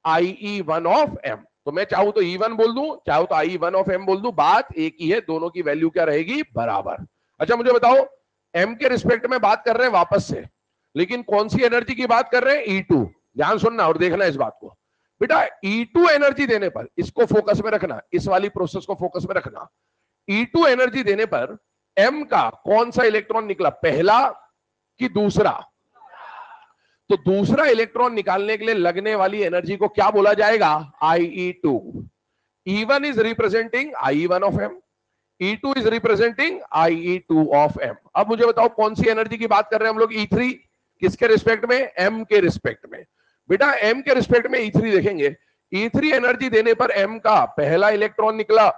IE1 of M। तो मैं चाहूं तो E1 बोल दूं, चाहूं तो IE1 ऑफ M बोल दूं, बात एक ही है, दोनों की वैल्यू क्या रहेगी? बराबर। अच्छा मुझे बताओ, M के रिस्पेक्ट में बात कर रहे हैं वापस से, लेकिन कौन सी एनर्जी की बात कर रहे हैं? E2। ध्यान सुनना और देखना इस बात को। बेटा E2 एनर्जी देने पर, इसको फोकस में रखना, इस वाली प्रोसेस को फोकस में रखना, E2 एनर्जी देने पर M का कौन सा इलेक्ट्रॉन निकला? पहला कि दूसरा? तो दूसरा इलेक्ट्रॉन निकालने के लिए लगने वाली एनर्जी को क्या बोला जाएगा? IE2। E1 is representing IE1 of M, E2 is representing IE2 of M। अब मुझे बताओ कौन सी एनर्जी की बात कर रहे हैं हम लोग? E3। किसके रिस्पेक्ट में? M के रिस्पेक्ट में। बेटा M के रिस्पेक्ट में E3 देखेंगे, E3 एनर्जी देने पर M का पहला इलेक्ट्रॉन निकला,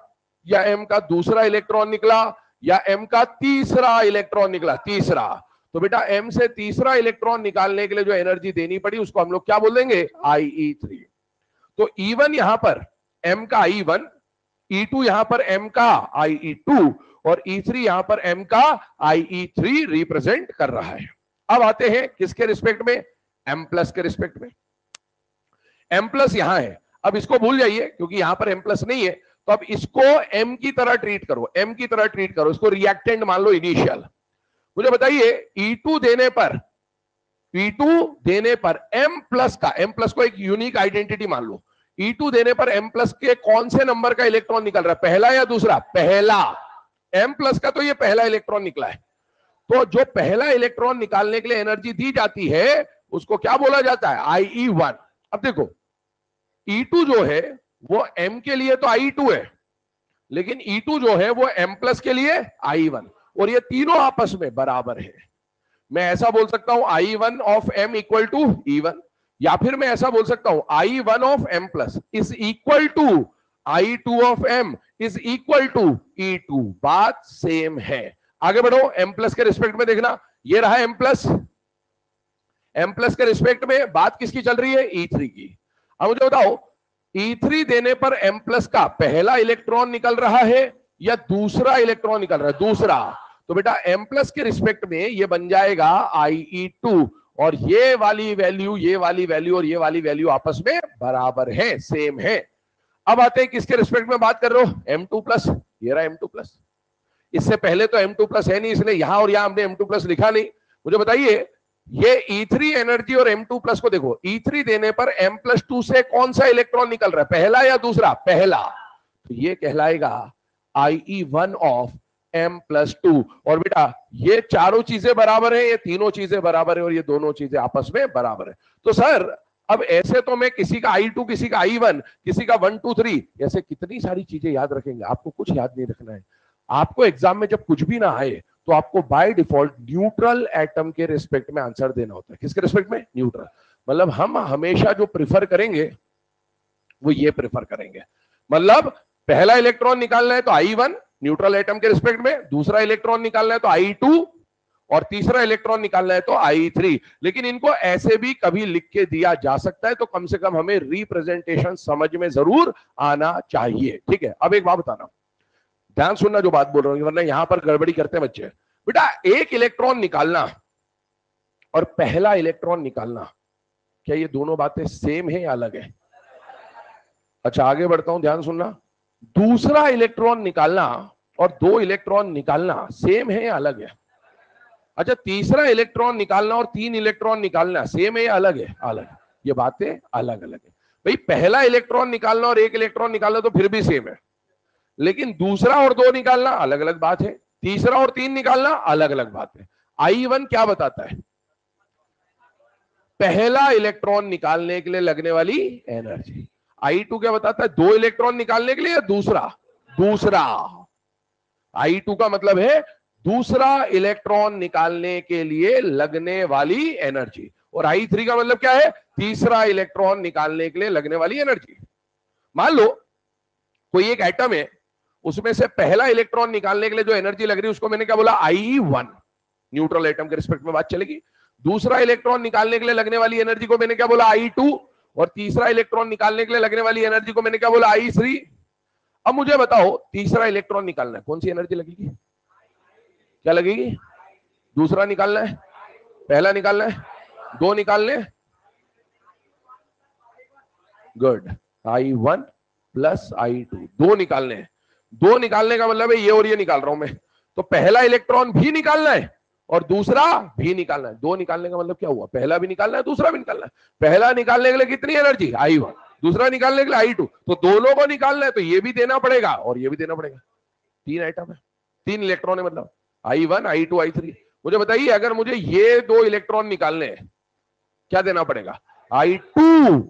या M का दूसरा इलेक्ट्रॉन निकला, या M का तीसरा इलेक्ट्रॉन निकला? तीसरा। तो बेटा M से तीसरा इलेक्ट्रॉन निकालने के लिए जो एनर्जी देनी पड़ी उसको हम लोग क्या बोल देंगे? IE3। तो E1 यहां पर M का I1, E2 यहां पर M का IE2, और E3 यहां पर M का IE3 रिप्रेजेंट कर रहा है। अब आते हैं किसके रिस्पेक्ट में? M प्लस के रिस्पेक्ट में। M प्लस यहां है, अब इसको भूल जाइए क्योंकि यहां पर M प्लस नहीं है, तो अब इसको M की तरह ट्रीट करो, M की तरह ट्रीट करो, इसको रिएक्टेंट मान लो, इनिशियल। मुझे बताइए E2 देने पर M प्लस का, M प्लस को एक यूनिक आइडेंटिटी मान लो, E2 देने पर M प्लस के कौन से नंबर का इलेक्ट्रॉन निकल रहा है? पहला या दूसरा? पहला। M प्लस का तो ये पहला इलेक्ट्रॉन निकला है, तो जो पहला इलेक्ट्रॉन निकालने के लिए एनर्जी दी जाती है उसको क्या बोला जाता है? IE1। अब देखो E2 जो है वो M के लिए तो IE2 है, लेकिन E2 जो है वो M प्लस के लिए I1, और ये तीनों आपस में बराबर है। मैं ऐसा बोल सकता हूं I1 of M equal to E1, या फिर मैं ऐसा बोल सकता हूं I1 of M plus is equal to I2 of M is equal to E2। बात सेम है। आगे बढ़ो, M प्लस के रिस्पेक्ट में देखना, ये रहा M प्लस। M प्लस के रिस्पेक्ट में बात किसकी चल रही है? E3 की। अब मुझे बताओ E3 देने पर M प्लस का पहला इलेक्ट्रॉन निकल रहा है या दूसरा इलेक्ट्रॉन निकल रहा है? दूसरा। तो बेटा M प्लस के रिस्पेक्ट में ये बन जाएगा IE2, और ये वाली वैल्यू, ये वाली वैल्यू और ये वाली वैल्यू आपस में बराबर है, सेम है। अब आते हैं किसके रिस्पेक्ट में बात कर रहे हो? M2 plus. ये रहा M2 प्लस। इससे पहले तो M2 प्लस है नहीं, इसलिए यहां और यहां हमने M2 प्लस लिखा नहीं। मुझे बताइए ये E3 एनर्जी और M2 प्लस को देखो, E3 देने पर M+2 से कौन सा इलेक्ट्रॉन निकल रहा है, पहला या दूसरा, पहला, तो ये कहलाएगा IE1 ऑफ M+2। और बेटा ये चारों चीजें बराबर है, ये तीनों चीजें बराबर है और ये दोनों चीजें आपस में बराबर है। तो सर अब ऐसे तो मैं किसी का I2, किसी का I1, किसी का 1 2 3, ऐसे कितनी सारी चीजें याद रखेंगे, आपको कुछ याद नहीं रखना है। आपको एग्जाम में जब कुछ भी ना आए तो आपको बाय डिफॉल्ट न्यूट्रल एटम के रिस्पेक्ट में आंसर देना होता है। किसके रिस्पेक्ट में, न्यूट्रल। मतलब हम हमेशा जो प्रिफर करेंगे वो ये प्रेफर करेंगे, मतलब पहला इलेक्ट्रॉन निकालना है तो I1 न्यूट्रल एटम के रिस्पेक्ट में, दूसरा इलेक्ट्रॉन निकालना है तो I2 और तीसरा इलेक्ट्रॉन निकालना है तो I3। लेकिन इनको ऐसे भी कभी लिख के दिया जा सकता है, तो कम से कम हमें रिप्रेजेंटेशन समझ में जरूर आना चाहिए। ठीक है, अब एक बात बताना, ध्यान सुनना जो बात बोल रहा हूं, वरना यहां पर गड़बड़ी करते हैं बच्चे। बेटा एक इलेक्ट्रॉन निकालना और पहला इलेक्ट्रॉन निकालना, क्या ये दोनों बातें सेम है या अलग है? अच्छा आगे बढ़ता हूं, ध्यान सुनना। दूसरा इलेक्ट्रॉन निकालना और दो इलेक्ट्रॉन निकालना सेम है या अलग है? अच्छा तीसरा इलेक्ट्रॉन निकालना और तीन इलेक्ट्रॉन निकालना सेम है या अलग है? अलग। ये बातें अलग अलग है भाई। पहला इलेक्ट्रॉन निकालना और एक इलेक्ट्रॉन निकालना तो फिर भी सेम है, लेकिन दूसरा और दो निकालना अलग अलग बात है, तीसरा और तीन निकालना अलग अलग बात है। I1 क्या बताता है? पहला इलेक्ट्रॉन निकालने के लिए लगने वाली एनर्जी। I2 क्या बताता है? दो इलेक्ट्रॉन निकालने के लिए या दूसरा? दूसरा। I2 का मतलब है दूसरा इलेक्ट्रॉन निकालने के लिए लगने वाली एनर्जी, और I3 का मतलब क्या है? तीसरा इलेक्ट्रॉन निकालने के लिए लगने वाली एनर्जी। मान लो कोई एक एटम है, उसमें से पहला इलेक्ट्रॉन निकालने के लिए जो एनर्जी लग रही है उसको मैंने क्या बोला? I1, न्यूट्रल एटम के रिस्पेक्ट में बात चलेगी। दूसरा इलेक्ट्रॉन निकालने के लिए लगने वाली एनर्जी को मैंने क्या बोला? I2। और तीसरा इलेक्ट्रॉन निकालने के लिए लगने वाली एनर्जी को मैंने क्या बोला? I3। अब मुझे बताओ तीसरा इलेक्ट्रॉन निकालना है, कौन सी एनर्जी लगेगी? क्या लगेगी? दूसरा निकालना है, पहला निकालना है, दो निकालने? गुड। I1 प्लस I2, दो निकालने हैं। दो निकालने का मतलब है ये और ये निकाल रहा हूं मैं, तो पहला इलेक्ट्रॉन भी निकालना है और दूसरा भी निकालना है। दो निकालने का मतलब क्या हुआ? पहला भी निकालना है, दूसरा भी निकालना है। पहला निकालने के लिए कितनी एनर्जी? I1। दूसरा निकालने के लिए I2, तो दोनों को निकालना है तो ये भी देना पड़ेगा और ये भी देना पड़ेगा। तीन आइटम है, तीन इलेक्ट्रॉन है, मतलब I1 I2 I3। मुझे बताइए अगर मुझे ये दो इलेक्ट्रॉन निकालने हैं, क्या देना पड़ेगा? I2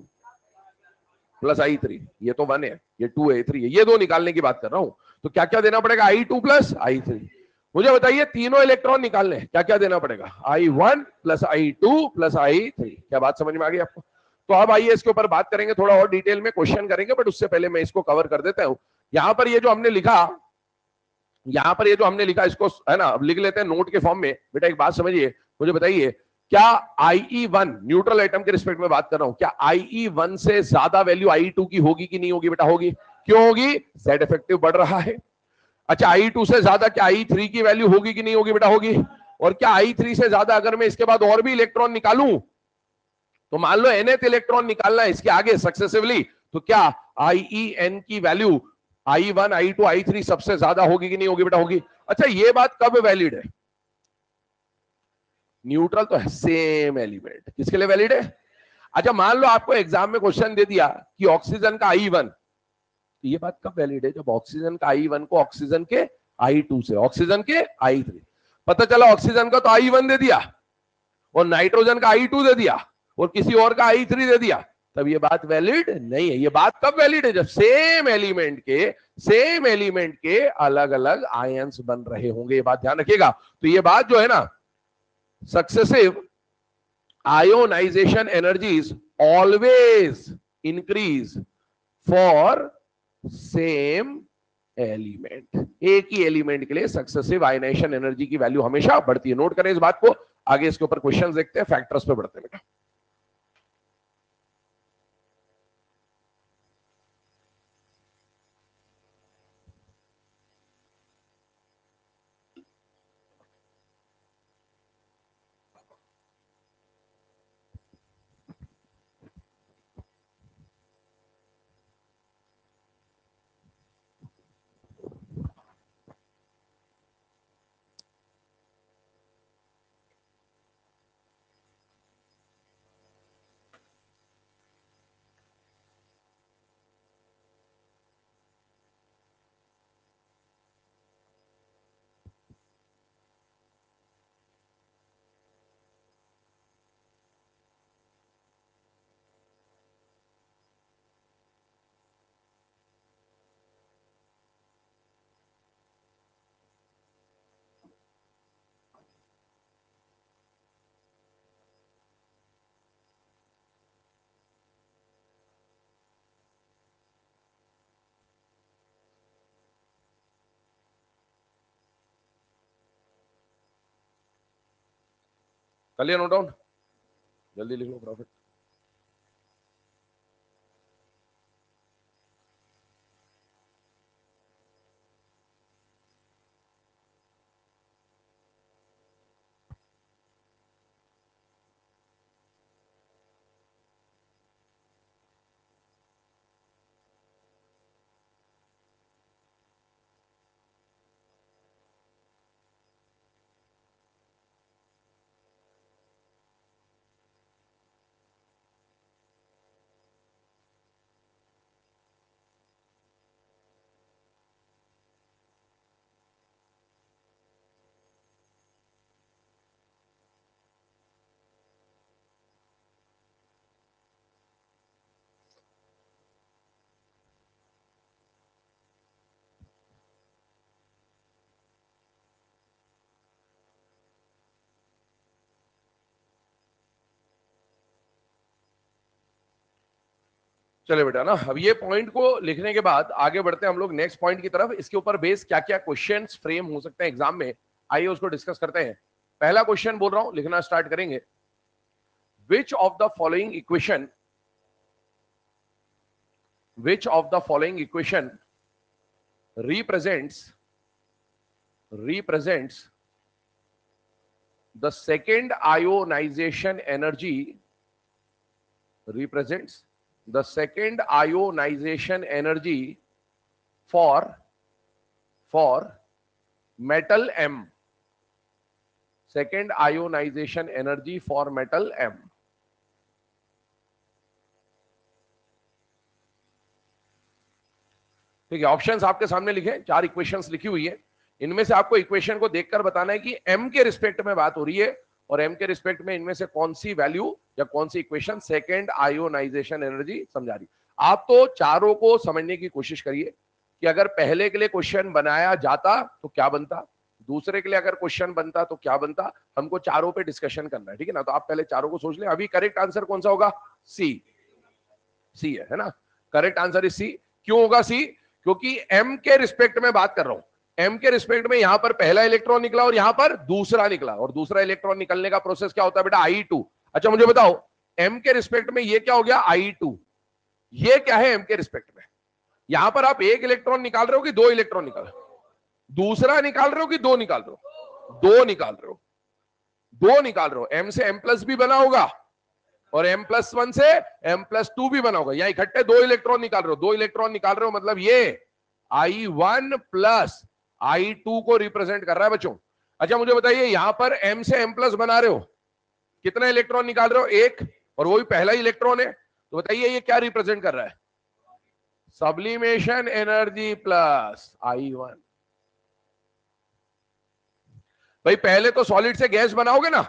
plus I3। ये तो 1 है, ये 2 है, 3 है, ये दो निकालने की बात कर रहा हूं। तो क्या क्या देना पड़ेगा? I2 plus I3। मुझे बताइए तीनों इलेक्ट्रॉन निकालने, क्या क्या देना पड़ेगा? I1 plus I2 plus I3। क्या बात समझ में आ गई आपको? तो अब आइए इसके ऊपर बात करेंगे, थोड़ा और डिटेल में क्वेश्चन करेंगे, बट उससे पहले मैं इसको कवर कर देता हूं। यहां पर ये जो हमने लिखा, यहां पर ये जो हमने लिखा इसको है ना लिख लेते हैं नोट के फॉर्म में। बेटा एक बात समझिए, मुझे बताइए क्या IE1 न्यूट्रल एटम के रिस्पेक्ट में बात कर रहा हूं, क्या IE1 से ज्यादा वैल्यू I2 की होगी कि नहीं होगी? बेटा होगी। क्यों होगी? Z इफेक्टिव बढ़ रहा है। अच्छा I2 से ज्यादा क्या I3 की वैल्यू होगी कि नहीं होगी? बेटा होगी। और क्या I3 से ज्यादा अगर मैं इसके बाद और भी इलेक्ट्रॉन निकालूं, तो मान लो nth इलेक्ट्रॉन निकालना है इसके आगे सक्सेसिवली, तो क्या IEN की वैल्यू I1 I2 I3 सबसे ज्यादा होगी कि नहीं होगी? बेटा होगी। अच्छा ये बात कब वैलिड है? न्यूट्रल तो है, सेम एलिमेंट किसके लिए वैलिड है? अच्छा मान लो आपको एग्जाम में क्वेश्चन दे दिया कि ऑक्सीजन का I1, तो ये बात कब वैलिड है? जब ऑक्सीजन का I1 को ऑक्सीजन के I2 से, ऑक्सीजन के I3, पता चला ऑक्सीजन का तो I1 दे दिया और नाइट्रोजन का I2 दे दिया और किसी और का I3 दे दिया, तब ये बात वैलिड नहीं है। ये बात कब वैलिड है? जब सेम एलिमेंट के अलग अलग आयंस बन रहे होंगे। ये बात ध्यान रखिएगा। तो ये बात जो है ना, successive ionization energies always increase for same element. एक ही एलिमेंट के लिए सक्सेसिव आयोनाइजेशन एनर्जी की वैल्यू हमेशा बढ़ती है। नोट करें इस बात को। आगे इसके ऊपर क्वेश्चंस देखते हैं, फैक्टर्स पे बढ़ते हैं बेटा। कर लिया नोट डाउन? जल्दी लिख लो प्रॉफिट। चले बेटा ना, अब ये पॉइंट को लिखने के बाद आगे बढ़ते हैं हम लोग नेक्स्ट पॉइंट की तरफ। इसके ऊपर बेस क्या क्या क्वेश्चंस फ्रेम हो सकते हैं एग्जाम में, आइए उसको डिस्कस करते हैं। पहला क्वेश्चन बोल रहा हूं, लिखना स्टार्ट करेंगे। Which of the following equation, which of the following equation represents the second ionization energy, represents the second ionization energy for metal M, second ionization energy for metal M? ठीक है, options आपके सामने लिखे, 4 equations लिखी हुई है। इनमें से आपको इक्वेशन को देखकर बताना है कि एम के रिस्पेक्ट में बात हो रही है और एम के रिस्पेक्ट में इनमें से कौन सी वैल्यू या कौन सी इक्वेशन सेकेंड आयोनाइजेशन एनर्जी समझा रही। आप तो चारों को समझने की कोशिश करिए कि अगर पहले के लिए क्वेश्चन बनाया जाता तो क्या बनता, दूसरे के लिए अगर क्वेश्चन बनता तो क्या बनता, हमको चारों पे डिस्कशन करना है, ठीक है ना। तो आप पहले चारों को सोच लें। अभी करेक्ट आंसर कौन सा होगा? सी है ना, करेक्ट आंसर इज सी। क्यों होगा सी? क्योंकि एम के रिस्पेक्ट में बात कर रहा हूं। एम के रिस्पेक्ट में यहां पर पहला इलेक्ट्रॉन निकला और यहां पर दूसरा निकला, और दूसरा इलेक्ट्रॉन निकलने का प्रोसेस क्या होता है बेटा? I2। अच्छा मुझे बताओ, एम के रिस्पेक्ट में ये क्या हो गया? I2। ये क्या है एम के रिस्पेक्ट में? यहां पर आप एक इलेक्ट्रॉन निकाल रहे हो कि 2 इलेक्ट्रॉन निकाल रहे हो? दूसरा निकाल रहे हो कि 2 निकाल रहे हो? 2 निकाल रहे हो, 2 निकाल रहे हो। एम से एम प्लस भी बना होगा और M+1 से M+2 भी बना होगा। यहां इकट्ठे 2 इलेक्ट्रॉन निकाल रहे हो, 2 इलेक्ट्रॉन निकाल रहे हो, मतलब ये I1 प्लस I2 को रिप्रेजेंट कर रहा है बच्चों। अच्छा मुझे बताइए, यहां पर M से M+ बना रहे हो, कितना इलेक्ट्रॉन निकाल रहे हो? 1, और वो भी पहला इलेक्ट्रॉन है। तो बताइए ये क्या रिप्रेजेंट कर रहा है? Sublimation energy plus I1। भाई पहले तो सॉलिड से गैस बनाओगे ना,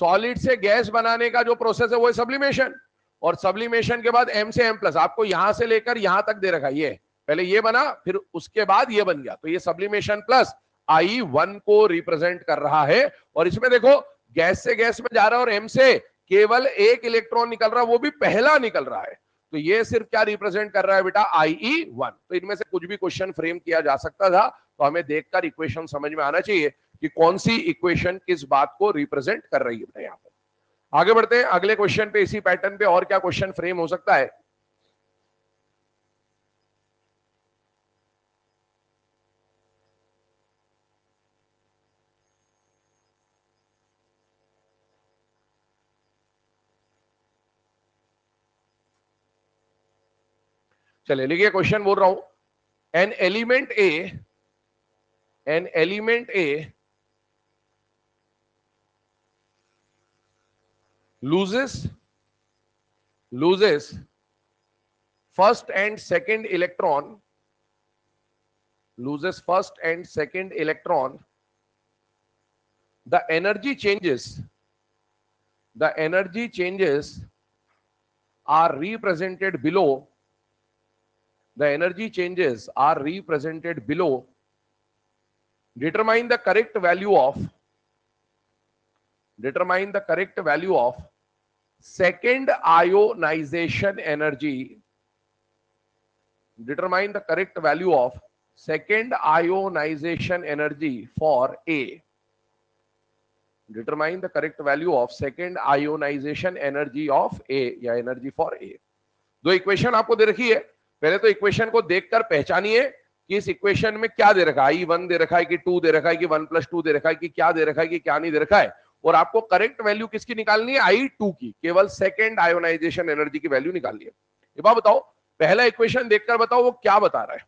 सॉलिड से गैस बनाने का जो प्रोसेस है वो है सब्लिमेशन, और सब्लिमेशन के बाद M से M+, आपको यहां से लेकर यहां तक दे रखा है। ये पहले ये बना, फिर उसके बाद ये बन गया, तो ये सब्लिमेशन प्लस I1 को रिप्रेजेंट कर रहा है। और इसमें देखो गैस से गैस में जा रहा है और M से केवल 1 इलेक्ट्रॉन निकल रहा है, वो भी पहला निकल रहा है। तो ये सिर्फ क्या रिप्रेजेंट कर रहा है बेटा? IE1। तो इनमें से कुछ भी क्वेश्चन फ्रेम किया जा सकता था, तो हमें देखकर इक्वेशन समझ में आना चाहिए कि कौन सी इक्वेशन किस बात को रिप्रेजेंट कर रही है। यहां पर आगे बढ़ते हैं अगले क्वेश्चन पे। इसी पैटर्न पे और क्या क्वेश्चन फ्रेम हो सकता है? चलिए लिखिए, क्वेश्चन बोल रहा हूं। An element A loses first and second electron, loses first and second electron. The energy changes are represented below. The energy changes are represented below. Determine the correct value of second ionization energy. Determine the correct value of second ionization energy for A. Determine the correct value of second ionization energy of A या energy for a. दो equation आपको दे रखी है, पहले तो equation को देखकर पहचानिए कि इस इक्वेशन में क्या दे रखा है, I1 दे रखा है कि 2 दे रखा है कि 1+2 दे रखा है कि क्या दे रखा है कि क्या नहीं दे रखा है, और आपको करेक्ट वैल्यू किसकी निकालनी है, I2 की, केवल सेकेंड आयोनाइजेशन एनर्जी की वैल्यू निकालनी है। ये बात बताओ, पहला इक्वेशन देखकर बताओ वो क्या बता रहा है।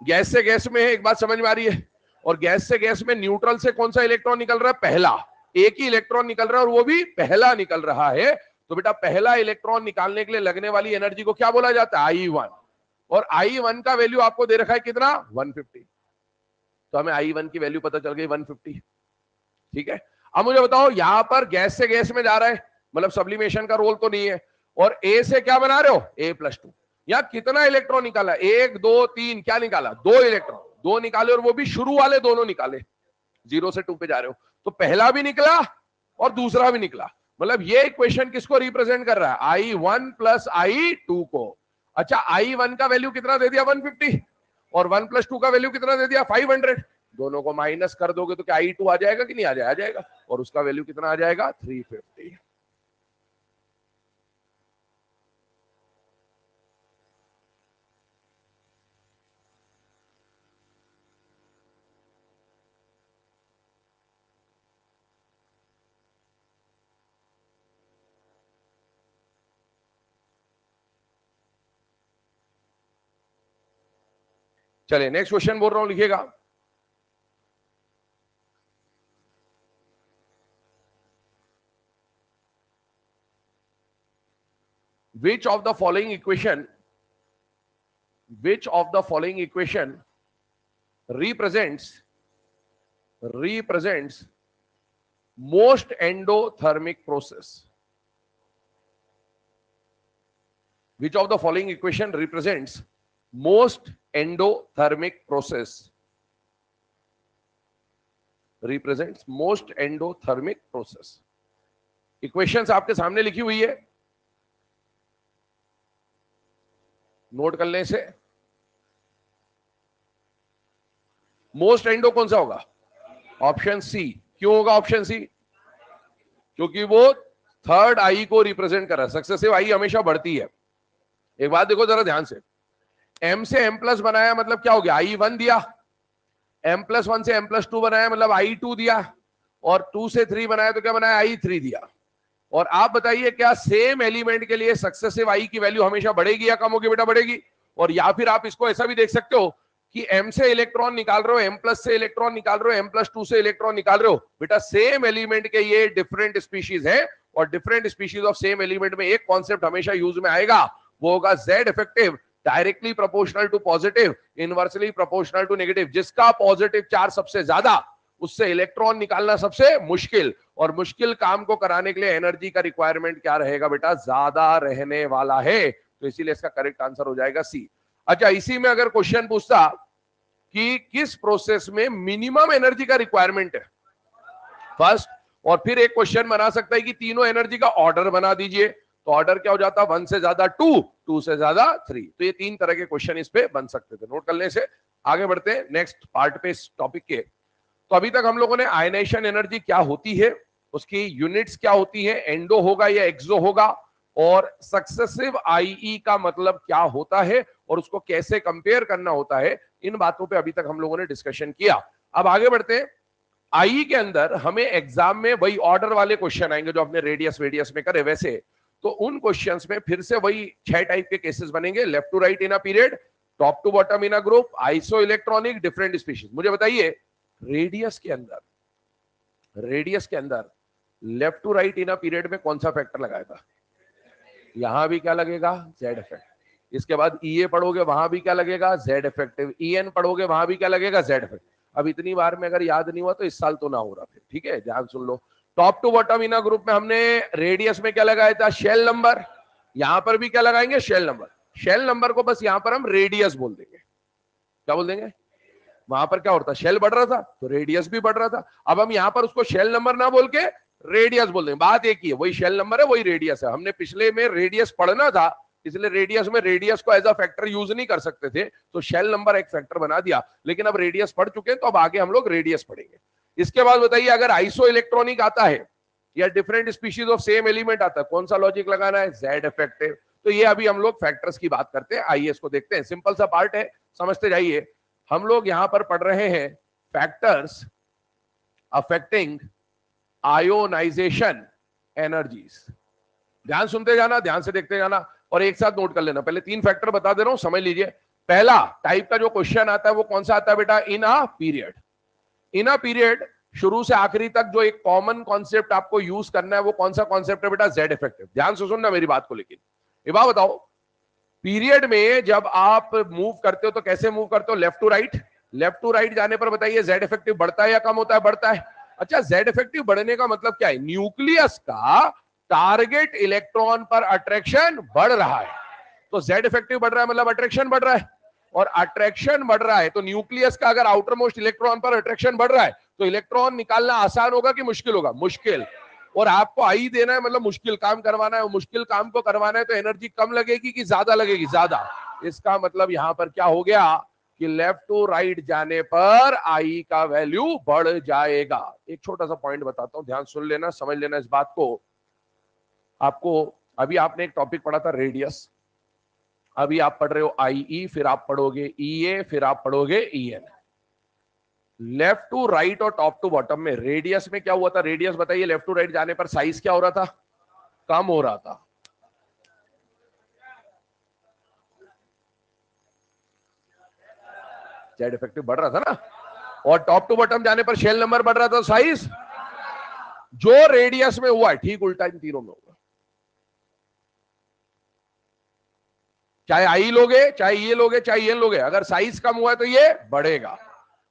गैस से गैस में है, एक बात समझ में आ रही है, और गैस से गैस में न्यूट्रल से कौन सा इलेक्ट्रॉन निकल रहा है, पहला, एक ही इलेक्ट्रॉन निकल रहा है और वो भी पहला निकल रहा है। तो बेटा पहला इलेक्ट्रॉन निकालने के लिए लगने वाली एनर्जी को क्या बोला जाता है, I1, और I1 का वैल्यू आपको दे रखा है कितना, 150। तो हमें I1 की वैल्यू पता चल गई 150। ठीक है, अब मुझे बताओ यहां पर गैस से गैस में जा रहा है, मतलब सब्लिमेशन का रोल तो नहीं है, और ए से क्या बना रहे हो, A+2। यहां कितना इलेक्ट्रॉन निकाला, 1 2 3, क्या निकाला, 2 इलेक्ट्रॉन, 2 निकाले, और वो भी शुरू वाले दोनों निकाले, 0 से 2 पे जा रहे हो, तो पहला भी निकला और दूसरा भी निकला। मतलब ये इक्वेशन किसको रिप्रेजेंट कर रहा है, I1 प्लस I2 को। अच्छा, I1 का वैल्यू कितना दे दिया, 150, और 1+2 का वैल्यू कितना दे दिया, 500। दोनों को माइनस कर दोगे तो क्या I2 आ जाएगा कि नहीं आ जाएगा, आ जाएगा, और उसका वैल्यू कितना आ जाएगा, 350। चलिए नेक्स्ट क्वेश्चन बोल रहा हूं, लिखिएगा। Which of the following equation represents most endothermic process? Which of the following equation represents most endothermic process? Represents most endothermic process. Equations आपके सामने लिखी हुई है, नोट कर लें इसे। मोस्ट एंडो कौन सा होगा, ऑप्शन सी। क्यों होगा ऑप्शन सी, क्योंकि वो थर्ड आई को रिप्रेजेंट कर रहा है, सक्सेसिव आई हमेशा बढ़ती है। एक बात देखो जरा ध्यान से, m से m+ बनाया मतलब क्या हो गया, I1 दिया, m+1 से m+2 बनाया मतलब I2 दिया, और 2 से 3 बनाया तो क्या बनाया, I3 दिया। और आप बताइए क्या सेम एलिमेंट के लिए सक्सेसिव आई की वैल्यू हमेशा बढ़ेगी या कम होगी, बेटा बढ़ेगी। और या फिर आप इसको ऐसा भी देख सकते हो कि m से इलेक्ट्रॉन निकाल रहे हो, m+ से इलेक्ट्रॉन निकाल रहे हो, m+2 से इलेक्ट्रॉन निकाल रहे हो, बेटा सेम एलिमेंट के ये डिफरेंट स्पीशीज है, और different species of same element में एक कॉन्सेप्ट हमेशा यूज में आएगा, वो होगा Z effective directly proportional to positive, inversely proportional to negative. जिसका पॉजिटिव चार्ज सबसे ज्यादा, उससे इलेक्ट्रॉन निकालना सबसे मुश्किल, और मुश्किल काम को कराने के लिए एनर्जी का रिक्वायरमेंट क्या रहेगा बेटा, ज्यादा रहने वाला है। तो इसीलिए इसका करेक्ट आंसर हो जाएगा सी। अच्छा, इसी में अगर क्वेश्चन पूछता कि किस प्रोसेस में मिनिमम एनर्जी का रिक्वायरमेंट है, फर्स्ट, और फिर एक क्वेश्चन बना सकता है कि तीनों एनर्जी का ऑर्डर बना दीजिए, तो ऑर्डर क्या हो जाता, 1 से ज्यादा 2, 2 से ज्यादा 3। तो ये 3 तरह के क्वेश्चन इस पे बन सकते थे, नोट कर लेने से। आगे बढ़ते हैं नेक्स्ट पार्ट पे इस टॉपिक के। तो अभी तक हम लोगों ने आयनाइजेशन एनर्जी क्या होती है, उसकी यूनिट्स क्या होती है, एंडो होगा या एक्सो होगा, और सक्सेसिव आईई का मतलब क्या होता है और उसको कैसे कंपेयर करना होता है, इन बातों पे अभी तक हम लोगों ने डिस्कशन किया। अब आगे बढ़ते हैं। आईई के अंदर हमें एग्जाम में वही ऑर्डर वाले क्वेश्चन आएंगे जो अपने रेडियस वेडियस में करे वैसे, तो उन क्वेश्चंस में फिर से वही 6 टाइप के केसेस बनेंगे, left to right in a period, top to bottom in a group, iso electronic, different species. मुझे बताइए रेडियस के अंदर left to right in a period में कौन सा फैक्टर लगाया था, यहां भी क्या लगेगा, जेड इफेक्ट। इसके बाद ईए पढ़ोगे वहां भी क्या लगेगा, जेड इफेक्टिव। ईएन पढ़ोगे वहां भी क्या लगेगा, जेड इफेक्ट। अब इतनी बार में अगर याद नहीं हुआ तो इस साल तो ना हो रहा फिर, ठीक है, ध्यान सुन लो। Top to bottom in a group में हमने रेडियस में क्या लगाया था, शेल नंबर, यहां पर भी क्या लगाएंगे, शेल नंबर। शेल नंबर को बस यहां पर हम रेडियस बोल देंगे, क्या बोल देंगे, वहां पर क्या होता, शेल बढ़ रहा था तो रेडियस भी बढ़ रहा था। अब हम यहां पर उसको शेल नंबर ना बोल के रेडियस बोल देंगे, बात एक ही है, वही शेल नंबर है वही रेडियस है। हमने पिछले में रेडियस पढ़ना था, इसलिए रेडियस में रेडियस को एज अ फैक्टर यूज नहीं कर सकते थे, तो शेल नंबर एक फैक्टर बना दिया। लेकिन अब रेडियस पढ़ चुके हैं तो अब आगे हम लोग रेडियस पढ़ेंगे। इसके बाद बताइए अगर आइसो इलेक्ट्रॉनिक आता है या different species of same element आता है, कौन सा लॉजिक लगाना है? Z effective. तो ये अभी हम लोग फैक्टर्स की बात करते हैं, आइए इसको देखते हैं। सिंपल सा पार्ट है, समझते जाइए। हम लोग यहां पर पढ़ रहे हैं फैक्टर्स अफेक्टिंग आयोनाइजेशन एनर्जीज। ध्यान सुनते जाना, ध्यान से देखते जाना और एक साथ नोट कर लेना। पहले 3 फैक्टर बता दे रहा हूं, समझ लीजिए। पहला टाइप का जो क्वेश्चन आता है वो कौन सा आता है बेटा? इन a period. In a period शुरू से आखिरी तक जो एक कॉमन कॉन्सेप्ट आपको यूज करना है वो कौन सा कॉन्सेप्ट है बेटा? Z effective. ध्यान से सुनना मेरी बात को। लेकिन ये बात बताओ, पीरियड में जब आप मूव करते हो तो कैसे मूव करते हो? Left to right. Left to right जाने पर बताइए जेड इफेक्टिव बढ़ता है या कम होता है? बढ़ता है। अच्छा, जेड इफेक्टिव बढ़ने का मतलब क्या है? न्यूक्लियस का टारगेट इलेक्ट्रॉन पर अट्रैक्शन बढ़ रहा है। तो जेड इफेक्टिव बढ़ रहा है मतलब अट्रैक्शन बढ़ रहा है, और अट्रैक्शन बढ़ रहा है तो न्यूक्लियस का अगर आउटर मोस्ट इलेक्ट्रॉन पर अट्रैक्शन बढ़ रहा है तो इलेक्ट्रॉन निकालना आसान होगा कि मुश्किल होगा? मुश्किल। और आपको आई देना है मतलब मुश्किल काम करवाना है, मुश्किल काम को करवाना है तो एनर्जी कम लगेगी कि ज्यादा लगेगी? ज्यादा। इसका मतलब यहां पर क्या हो गया कि लेफ्ट टू राइट जाने पर आई का वैल्यू बढ़ जाएगा। एक छोटा सा पॉइंट बताता हूं, ध्यान सुन लेना, समझ लेना इस बात को। आपको अभी आपने एक टॉपिक पढ़ा था रेडियस, अभी आप पढ़ रहे हो आईई, फिर आप पढ़ोगे ईए, फिर आप पढ़ोगे ईएन। लेफ्ट टू राइट और टॉप टू बॉटम में रेडियस में क्या हुआ था? रेडियस बताइए, लेफ्ट टू राइट जाने पर साइज क्या हो रहा था? कम हो रहा था। जेड इफेक्टिव बढ़ रहा था ना, और टॉप टू बॉटम जाने पर शेल नंबर बढ़ रहा था, साइज। जो रेडियस में हुआ है ठीक उल्टा इन तीनों में होगा। चाहे आई लोगे, चाहे ये लोगे, चाहे ये लोगे, अगर साइज कम हुआ है तो ये बढ़ेगा,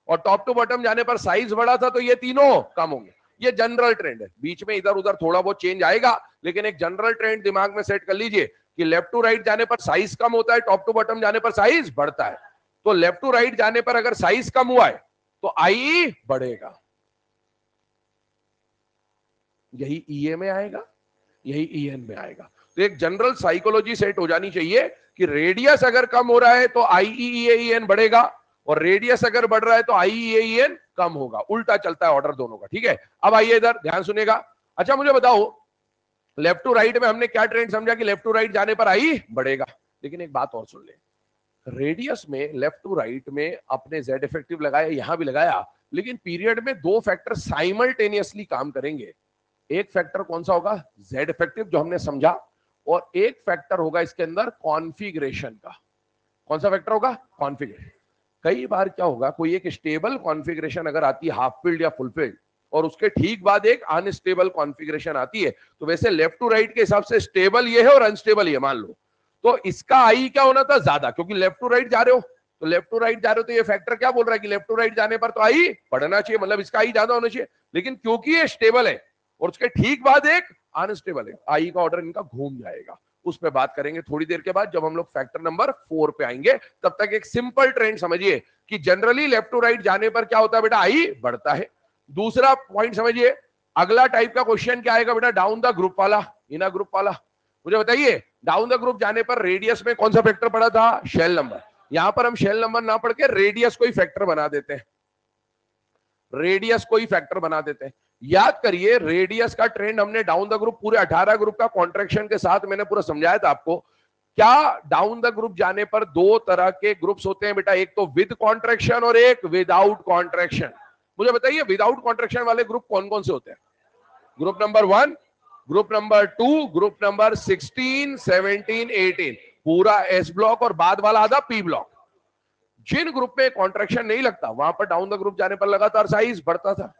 और टॉप टू बॉटम जाने पर साइज बढ़ा था तो ये तीनों कम होंगे। ये जनरल ट्रेंड है, बीच में इधर उधर थोड़ा बहुत चेंज आएगा, लेकिन एक जनरल ट्रेंड दिमाग में सेट कर लीजिए कि लेफ्ट टू राइट जाने पर साइज कम होता है, टॉप टू बॉटम जाने पर साइज बढ़ता है। तो लेफ्ट टू राइट जाने पर अगर साइज कम हुआ है तो आई बढ़ेगा। यही ईए में आएगा, यही ईएन में आएगा। तो एक जनरल साइकोलॉजी सेट हो जानी चाहिए कि रेडियस अगर कम हो रहा है तो आईईएन बढ़ेगा, और रेडियस अगर बढ़ रहा है तो आईईएन कम होगा। उल्टा चलता है ऑर्डर दोनों का, ठीक है। अब आइए इधर ध्यान सुनेगा। अच्छा मुझे बताओ, लेफ्ट टू राइट में हमने क्या ट्रेंड समझा कि लेफ्ट टू राइट जाने पर आई बढ़ेगा, लेकिन एक बात और सुन ले, रेडियस में लेफ्ट टू राइट में अपने जेड इफेक्टिव लगाया, यहां भी लगाया, लेकिन पीरियड में 2 फैक्टर साइमल्टेनियसली काम करेंगे। एक फैक्टर कौन सा होगा? जेड इफेक्टिव जो हमने समझा, और एक फैक्टर होगा इसके अंदर कॉन्फ़िगरेशन का। कौन सा फैक्टर होगा? कॉन्फ़िगरेशन। कई बार क्या होगा, कोई एक स्टेबल कॉन्फ़िगरेशन अगर आती है हाफ फील्ड या फुल फील्ड, और उसके ठीक बाद एक अनस्टेबल कॉन्फ़िगरेशन आती है, तो वैसे लेफ्ट टू राइट के हिसाब से स्टेबल ये है और अनस्टेबल ये मान लो, तो इसका आई क्या होना था? ज्यादा, क्योंकि लेफ्ट टू राइट जा रहे हो, तो लेफ्ट टू राइट जा रहे हो तो ये फैक्टर क्या बोल रहा है कि लेफ्ट टू राइट जाने पर तो आई बढ़ना चाहिए, मतलब इसका आई ज्यादा होना चाहिए। लेकिन क्योंकि ये स्टेबल है और उसके ठीक बाद एक अनस्टेबल है, आई का ऑर्डर इनका घूम जाएगा। उस पर बात करेंगे थोड़ी देर के बाद, जब हम लोग फैक्टर नंबर 4 पे आएंगे। तब तक एक सिंपल ट्रेंड समझिए कि जनरली लेफ्ट टू राइट जाने पर क्या होता है बेटा? आई बढ़ता है। दूसरा पॉइंट समझिए, अगला टाइप का क्वेश्चन क्या आएगा बेटा? डाउन द ग्रुप वाला, इन ग्रुप वाला। मुझे बताइए, डाउन द ग्रुप जाने पर रेडियस में कौन सा फैक्टर पड़ा था? Shell number. यहां पर हम शेल नंबर ना पढ़ के रेडियस को ही फैक्टर बना देते हैं, रेडियस को ही फैक्टर बना देते हैं। याद करिए, रेडियस का ट्रेंड हमने डाउन द ग्रुप पूरे 18 ग्रुप का कॉन्ट्रैक्शन के साथ मैंने पूरा समझाया था आपको। क्या डाउन द ग्रुप जाने पर 2 तरह के ग्रुप्स होते हैं बेटा? एक तो विद कॉन्ट्रैक्शन और एक विदाउट कॉन्ट्रैक्शन। मुझे बताइए, विदाउट कॉन्ट्रैक्शन वाले ग्रुप कौन कौन से होते हैं? Group number 1, group number 2, group number 16, 17, 18, पूरा एस ब्लॉक और बाद वाला आधा पी ब्लॉक। जिन ग्रुप में कॉन्ट्रैक्शन नहीं लगता वहां पर डाउन द ग्रुप जाने पर लगातार साइज बढ़ता था,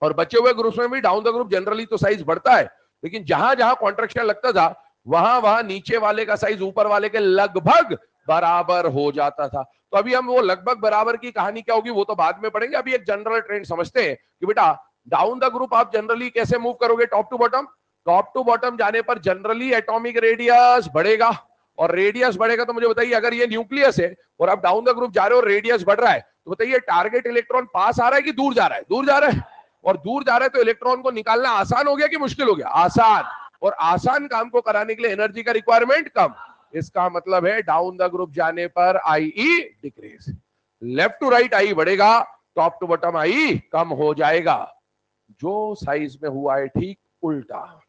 और बचे हुए ग्रुप्स में भी डाउन द ग्रुप जनरली तो साइज बढ़ता है, लेकिन जहां जहां कॉन्ट्रैक्शन लगता था वहां वहां नीचे वाले का साइज ऊपर वाले के लगभग बराबर हो जाता था। तो अभी हम वो लगभग बराबर की कहानी क्या होगी वो तो बाद में पढ़ेंगे। अभी एक जनरल ट्रेंड समझते हैं कि बेटा डाउन द ग्रुप आप जनरली कैसे मूव करोगे? Top to bottom. Top to bottom जाने पर जनरली एटॉमिक रेडियस बढ़ेगा, और रेडियस बढ़ेगा तो मुझे बताइए, अगर ये न्यूक्लियस है और आप डाउन द ग्रुप जा रहे हो, रेडियस बढ़ रहा है, तो बताइए टारगेट इलेक्ट्रॉन पास आ रहा है कि दूर जा रहा है? दूर जा रहा है, और दूर जा रहा है तो इलेक्ट्रॉन को निकालना आसान हो गया कि मुश्किल हो गया? आसान। और आसान काम को कराने के लिए एनर्जी का रिक्वायरमेंट कम। इसका मतलब है डाउन द ग्रुप जाने पर IE decrease, left to right I बढ़ेगा, टॉप टू बॉटम आई कम हो जाएगा। जो साइज में हुआ है ठीक उल्टा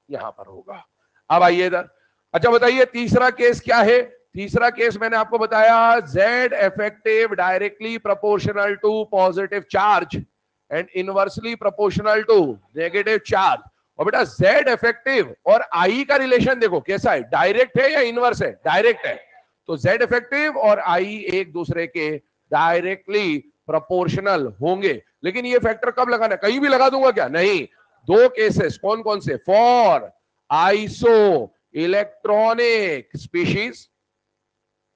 यहां पर होगा। अब आइए इधर। अच्छा बताइए तीसरा केस क्या है? तीसरा केस मैंने आपको बताया, Z effective directly proportional to positive charge and inversely proportional to negative charge. और बेटा Z इफेक्टिव और I का रिलेशन देखो कैसा है, डायरेक्ट है या इनवर्स है? डायरेक्ट है। तो Z इफेक्टिव और I एक दूसरे के डायरेक्टली प्रोपोर्शनल होंगे। लेकिन ये फैक्टर कब लगाना? कहीं भी लगा दूंगा क्या? नहीं। दो केसेस कौन कौन से? फॉर आइसो इलेक्ट्रॉनिक स्पीशीज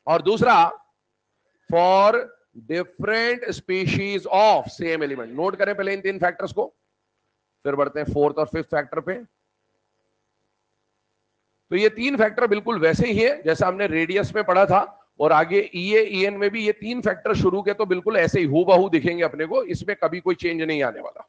और दूसरा for different species of same element. Note करें पहले इन तीन फैक्टर्स को, फिर बढ़ते हैं फोर्थ और फिफ्थ फैक्टर पे। तो ये तीन फैक्टर बिल्कुल वैसे ही है जैसा हमने रेडियस में पढ़ा था, और आगे ईए ईएन में भी ये तीन फैक्टर शुरू के तो बिल्कुल ऐसे ही हूबहू दिखेंगे अपने को, इसमें कभी कोई चेंज नहीं आने वाला।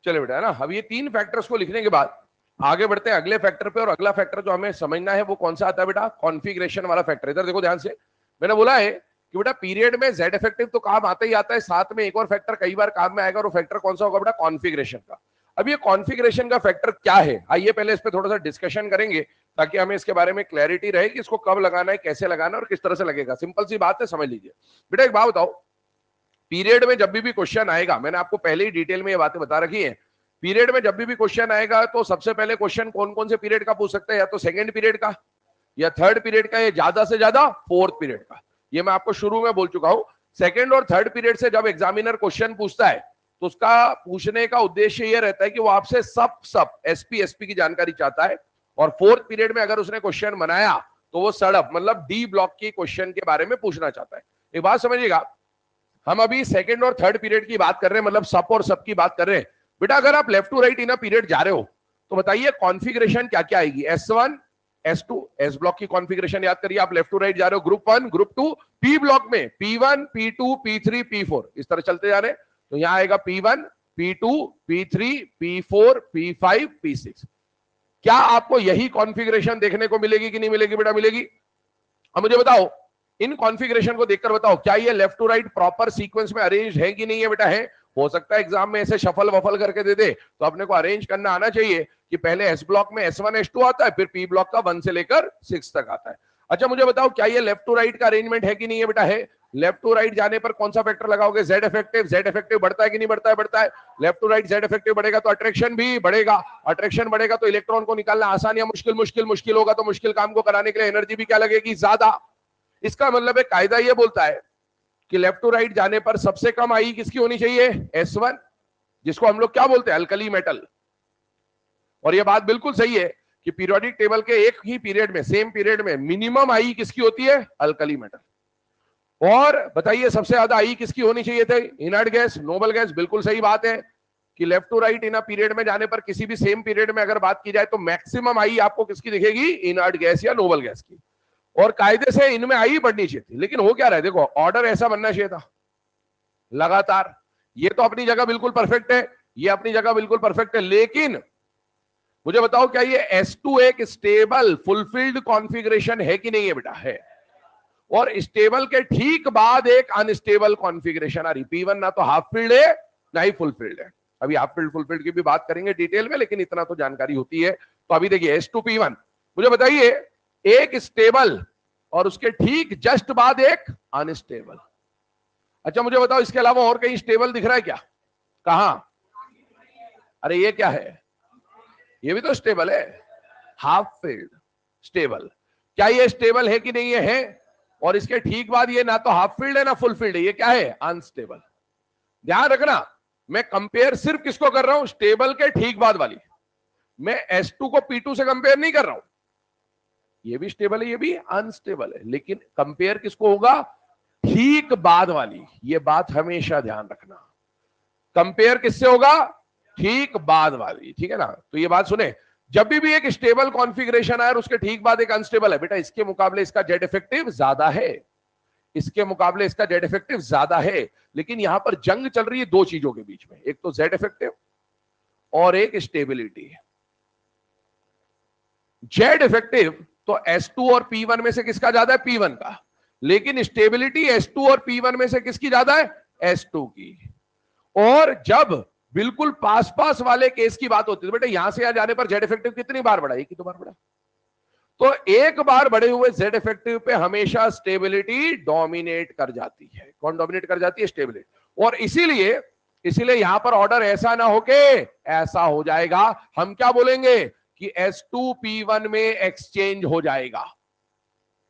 चले बेटा, है ना। अब ये तीन फैक्टर्स को लिखने के बाद आगे बढ़ते हैं अगले फैक्टर पे, और अगला फैक्टर जो हमें समझना है वो कौन सा आता है बेटा? कॉन्फ़िगरेशन वाला फैक्टर। इधर देखो ध्यान से, मैंने बोला है कि बेटा पीरियड में Z इफेक्टिव तो काम आता ही आता है, साथ में एक और फैक्टर कई बार काम में आएगा, और वो फैक्टर कौन सा होगा बेटा? कॉन्फ़िगरेशन का। अब ये कॉन्फ़िगरेशन का फैक्टर क्या है, आइए पहले इस पे थोड़ा सा डिस्कशन करेंगे ताकि हमें इसके बारे में क्लैरिटी रहे कि इसको कब लगाना है, कैसे लगाना है और किस तरह से लगेगा। सिंपल सी बात है, समझ लीजिए बेटा। एक बात बताओ, पीरियड में जब भी क्वेश्चन आएगा, मैंने आपको पहले ही डिटेल में ये बातें बता रखी है, पीरियड में जब भी क्वेश्चन आएगा तो सबसे पहले क्वेश्चन कौन कौन से पीरियड का पूछ सकते हैं? या तो सेकंड पीरियड का, या थर्ड पीरियड का, या ज्यादा से ज्यादा फोर्थ पीरियड का। ये मैं आपको शुरू में बोल चुका हूं। सेकंड और थर्ड पीरियड से जब एग्जामिनर क्वेश्चन पूछता है तो उसका पूछने का उद्देश्य यह रहता है कि वो आपसे सब एसपी एसपी की जानकारी चाहता है। और फोर्थ पीरियड में अगर उसने क्वेश्चन बनाया तो वो सड़प मतलब डी ब्लॉक की क्वेश्चन के बारे में पूछना चाहता है। एक बात समझिएगा, हम अभी सेकंड और थर्ड पीरियड की बात कर रहे हैं, मतलब सब और सब की बात कर रहे हैं। बेटा अगर आप left to right in a period जा रहे हो तो बताइए कॉन्फ़िगरेशन क्या क्या आएगी? S1 S2, एस ब्लॉक की कॉन्फ़िगरेशन याद करिए। आप लेफ्ट टू राइट जा रहे हो, ग्रुप 1 ग्रुप 2, पी ब्लॉक में P1 P2 P3 P4 इस तरह चलते जा रहे हैं। तो यहां आएगा P1 P2 P3 P4 P5 P6। क्या आपको यही कॉन्फ़िगरेशन देखने को मिलेगी कि नहीं मिलेगी? बेटा मिलेगी। अब मुझे बताओ, इन कॉन्फ़िगरेशन को देखकर बताओ क्या ये left to right proper sequence में अरेंज है कि नहीं है? बेटा है। हो सकता है एग्जाम में ऐसे शफल वफल करके दे दे, तो अपने को अरेंज करना आना चाहिए कि पहले एस ब्लॉक में S1 S2 आता है, फिर पी ब्लॉक का 1 से लेकर 6 तक आता है। अच्छा मुझे बताओ क्या ये लेफ्ट टू राइट का अरेंजमेंट है कि नहीं है? बेटा है। लेफ्ट टू राइट जाने पर कौन सा फैक्टर लगाओगे? Z effective. Z इफेक्टिव बढ़ता है कि नहीं बढ़ता है? बढ़ता है। Left to right Z effective बढ़ेगा तो अट्रैक्शन भी बढ़ेगा। अट्रैक्शन बढ़ेगा तो इलेक्ट्रॉन को निकालना आसान या मुश्किल? मुश्किल। मुश्किल होगा तो मुश्किल काम को कराने के लिए एनर्जी भी क्या लगेगी? ज्यादा। इसका मतलब है कायदा ये बोलता है कि लेफ्ट टू राइट जाने पर सबसे कम आई किसकी होनी चाहिए? S1, जिसको हम लोग क्या बोलते हैं? Alkali metal. और यह बात बिल्कुल सही है कि पीरियोडिक टेबल के एक ही पीरियड में, सेम पीरियड में मिनिमम आई किसकी होती है? Alkali metal. और बताइए सबसे ज्यादा आई किसकी होनी चाहिए थे? Inert gas, noble gas. बिल्कुल सही बात है कि left to right in a period में जाने पर किसी भी सेम पीरियड में अगर बात की जाए तो मैक्सिमम आई आपको किसकी दिखेगी? इनर्ट गैस या नोबल गैस की। और कायदे से इनमें आई बढ़नी चाहिए थी, लेकिन हो क्या रहा है? देखो, ऑर्डर ऐसा बनना चाहिए था लगातार। ये तो अपनी जगह बिल्कुल परफेक्ट है, ये अपनी जगह बिल्कुल परफेक्ट है, लेकिन मुझे बताओ क्या ये S2 एक स्टेबल फुलफिल्ड कॉन्फ़िगरेशन है कि नहीं है? बेटा है। और स्टेबल के ठीक बाद एक अनस्टेबल कॉन्फ़िगरेशन आ रही। P1 ना तो हाफ फील्ड है ना ही फुल फील्ड है। अभी हाफ फील्ड फुल फील्ड की भी बात करेंगे डिटेल में, लेकिन इतना तो जानकारी होती है। तो अभी देखिए S2 P1, मुझे बताइए एक स्टेबल और उसके ठीक जस्ट बाद एक अनस्टेबल। अच्छा मुझे बताओ इसके अलावा और कहीं स्टेबल दिख रहा है क्या? कहां? अरे ये क्या है? ये भी तो स्टेबल है, हाफ फील्ड स्टेबल। क्या ये स्टेबल है कि नहीं है? और इसके ठीक बाद ये ना तो हाफ फील्ड है ना फुल फील्ड है, ये क्या है? अनस्टेबल। ध्यान रखना, मैं कंपेयर सिर्फ किसको कर रहा हूं? स्टेबल के ठीक बाद वाली। मैं S2 को P2 से कंपेयर नहीं कर रहा हूं। ये भी स्टेबल है, ये भी अनस्टेबल है, लेकिन कंपेयर किसको होगा? ठीक बाद वाली। ये बात हमेशा ध्यान रखना, कंपेयर किससे होगा? ठीक बाद वाली, ठीक है ना? तो ये बात सुने, जब भी एक स्टेबल कॉन्फ़िगरेशन आए और उसके ठीक बाद एक अनस्टेबल है, बेटा इसके मुकाबले इसका जेड इफेक्टिव ज्यादा है, इसके मुकाबले इसका जेड इफेक्टिव ज्यादा है। लेकिन यहां पर जंग चल रही है दो चीजों के बीच में, एक तो जेड इफेक्टिव और एक स्टेबिलिटी। जेड इफेक्टिव तो S2 और P1 में से किसका ज्यादा है? P1 का। लेकिन स्टेबिलिटी S2 और P1 में से किसकी ज्यादा है? S2 की। और जब बिल्कुल पास पास वाले केस की बात होती है तो बेटा यहां से यहां जाने पर जेड इफेक्टिव कितनी बार बढ़ा? एक ही तो बार बढ़ा। तो एक बार बढ़े हुए जेड इफेक्टिव पे हमेशा स्टेबिलिटी डोमिनेट कर जाती है। कौन डोमिनेट कर जाती है? स्टेबिलिटी। और इसीलिए इसीलिए यहां पर ऑर्डर ऐसा ना होके ऐसा हो जाएगा। हम क्या बोलेंगे कि S2 P1 में एक्सचेंज हो जाएगा।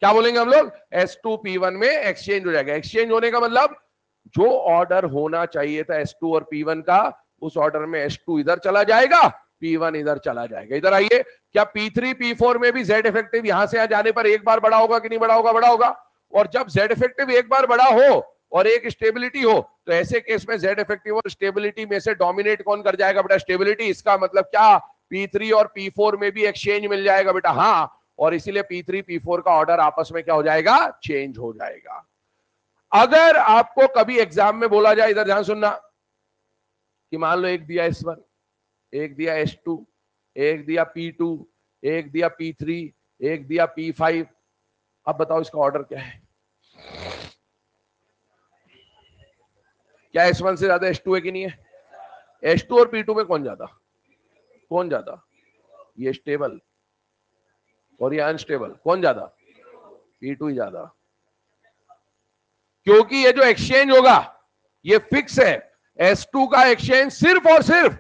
क्या बोलेंगे हम लोग? S2 P1 में एक्सचेंज हो जाएगा। एक्सचेंज होने का मतलब जो ऑर्डर होना चाहिए था S2 और P1 का, उस ऑर्डर में S2 इधर चला जाएगा, P1 इधर चला जाएगा। इधर आइए, क्या P3 P4 में भी Z इफेक्टिव यहां से यहां जाने पर एक बार बड़ा होगा कि नहीं बड़ा होगा? बड़ा होगा। और जब Z इफेक्टिव एक बार बड़ा हो और एक स्टेबिलिटी हो, तो ऐसे केस में Z इफेक्टिव और स्टेबिलिटी में से डोमिनेट कौन कर जाएगा? बेटा स्टेबिलिटी। इसका मतलब क्या? P3 और P4 में भी एक्सचेंज मिल जाएगा बेटा। हाँ, और इसीलिए P3 P4 का ऑर्डर आपस में क्या हो जाएगा? चेंज हो जाएगा। अगर आपको कभी एग्जाम में बोला जाए, इधर ध्यान सुनना, कि मान लो एक दिया S1, एक दिया S2, एक दिया P2, एक दिया P3, एक दिया P5, अब बताओ इसका ऑर्डर क्या है? क्या S1 से ज्यादा S2 है कि नहीं है? S2 और P2 में कौन ज्यादा? कौन ज्यादा? ये स्टेबल और ये अनस्टेबल, कौन ज्यादा? P2 ही ज्यादा। क्योंकि ये जो एक्सचेंज होगा ये फिक्स है। S2 का एक्सचेंज सिर्फ और सिर्फ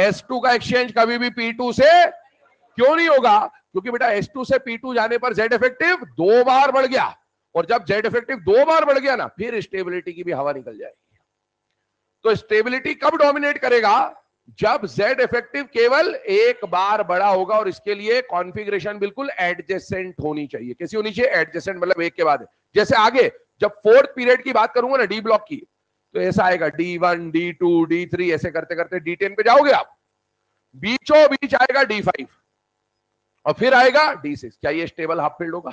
S2 का एक्सचेंज कभी भी P2 से क्यों नहीं होगा? क्योंकि बेटा S2 से P2 जाने पर Z इफेक्टिव दो बार बढ़ गया, और जब Z इफेक्टिव दो बार बढ़ गया ना, फिर स्टेबिलिटी की भी हवा निकल जाएगी। तो स्टेबिलिटी कब डोमिनेट करेगा? जब Z इफेक्टिव केवल एक बार बड़ा होगा, और इसके लिए कॉन्फ़िगरेशन बिल्कुल एडजेसेंट होनी चाहिए। कैसी होनी चाहिए? एडजेसेंट, मतलब एक के बाद। जैसे आगे जब फोर्थ पीरियड की बात करूंगा ना, डी ब्लॉक की, तो ऐसा आएगा D1 D2 D3, ऐसे करते करते D10 पे जाओगे आप, बीचों बीच आएगा D5 और फिर आएगा D6। क्या ये स्टेबल हाफ फील्ड होगा?